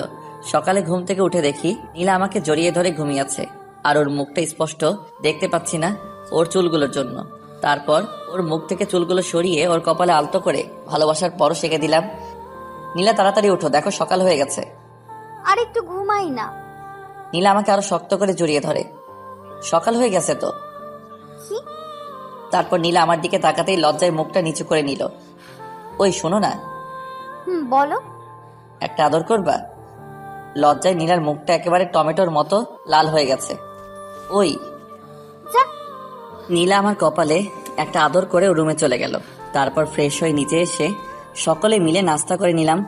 সকালে ঘুম থেকে উঠে দেখি নীলা আমাকে জড়িয়ে ধরে ঘুমিয়েছে, আর ওর মুখটা স্পষ্ট দেখতে পাচ্ছি না ওর চুলগুলোর জন্য। তারপর ওর মুখ থেকে চুলগুলো সরিয়ে ওর কপালে আলতো করে ভালোবাসার পরশ এঁকে দিলাম। নীলা তাড়াতাড়ি উঠো, দেখো সকাল হয়ে গেছে। আর একটু ঘুমাই না। নীলা আমাকে আরো শক্ত করে জড়িয়ে ধরে। সকাল হয়ে গেছে তো। তারপর নীলা আমার দিকে তাকাতেই লজ্জায় মুখটা নিচু করে নিল। ওই শোনো না। বলো। একটা আদর করবা? লজ্জায় নীলার মুখটা একেবারে টমেটোর মতো লাল হয়ে গেছে। ওই নীলা আমার কপালে একটা আদর করে রুমে চলে গেল। তারপর ফ্রেশ হয়ে নিচে এসে সকলে মিলে নাস্তা করে নিলাম।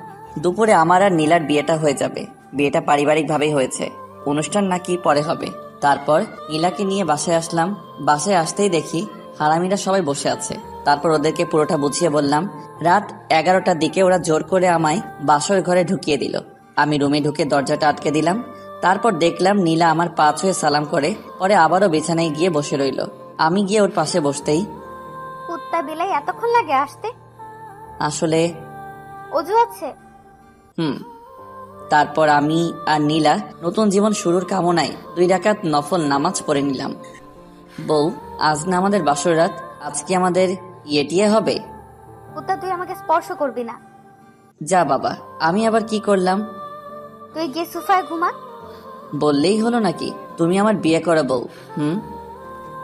দুপুরে আমার আর নীলার বিয়েটা হয়ে যাবে। বিয়েটা পারিবারিক ভাবেই হয়েছে, অনুষ্ঠান নাকি পরে হবে। তারপর নীলাকে নিয়ে বাসায় আসলাম। বাসায় আসতেই দেখি হারামিরা সবাই বসে আছে। তারপর ওদেরকে পুরোটা বুঝিয়ে বললাম। রাত 11টার দিকে ওরা জোর করে আমায় বাসর ঘরে ঢুকিয়ে দিল। আমি রুমে ঢুকে দরজাটা আটকে দিলাম। তারপর দেখলাম নীলা আমার পা ছুঁয়ে সালাম করে পরে আবারও বিছানায় গিয়ে বসে রইল। আমি গিয়ে ওর পাশে বসতেই, কুত্তা বিলাই এতক্ষণ লাগে আসতে? আসলে অজু আছে। তারপর আমি আর নীলা নতুন জীবন শুরুর কামনায় 2 রাকাত নফল নামাজ পড়ে নিলাম। বউ, আজ না আমাদের বাসর রাত, আজকে আমাদের ইয়েটিয়ে হবে। কুত্তা, তুই আমাকে স্পর্শ করবি না। যা বাবা, আমি আবার কি করলাম? তুই গিয়ে সোফায় ঘুমা। বললেই হলো নাকি? তুমি আমার বিয়ে করা বউ।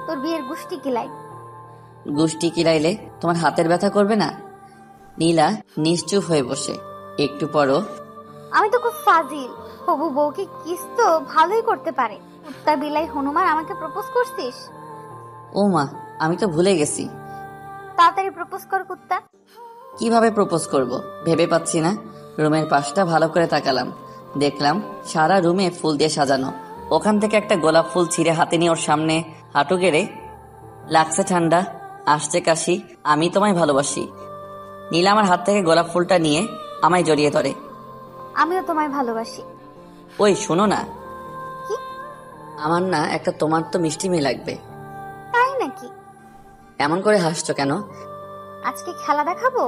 তোর বিয়ের গুষ্টি কিলাই। গুষ্টি কিলাইলে তোমার হাতের ব্যথা করবে না? নীলা নিশ্চুপ হয়ে বসে। একটু পরও, আমি তো খুব ফাজিল। হবু বউকে কিস তো ভালোই করতে পারে। কুত্তা বিলাই হনুমান আমাকে প্রপোজ করছিস? ও মা, আমি তো ভুলে গেছি। তাড়াতাড়ি প্রপোজ কর কুত্তা। কিভাবে প্রপোজ করব ভেবে পাচ্ছি না। রুমের পাশটা ভালো করে তাকালাম, দেখলাম সারা রুমে ফুল দিয়ে সাজানো। ওখান থেকে একটা গোলাপ ফুল ছিঁড়ে হাতে নিয়ে ওর সামনে হাঁটু গেড়ে, লাগছে ঠান্ডা, আসছে কাশি, আমি তোমায় ভালোবাসি। নীলা আমার হাত থেকে গোলাপ ফুলটা নিয়ে আমায় জড়িয়ে ধরে। আমিও তোমায় ভালোবাসি। ওই শোনো না। কি? আমার না একটা তোমার তো মিষ্টি মেয়ে লাগবে। তাই নাকি? এমন করে হাসছো কেন? আজকে খেলা দেখাবো।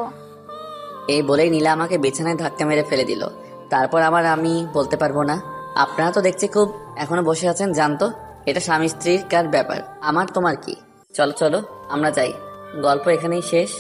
এই বলেই নীলা আমাকে বিছানায় ধাক্কা মেরে ফেলে দিল। তারপর আমি বলতে পারবো না। আপনারা তো দেখছি খুব এখনো বসে আছেন, জানতো এটা স্বামী স্ত্রীর কার ব্যাপার, আমার তোমার কি? চলো চলো আমরা যাই, গল্প এখানেই শেষ।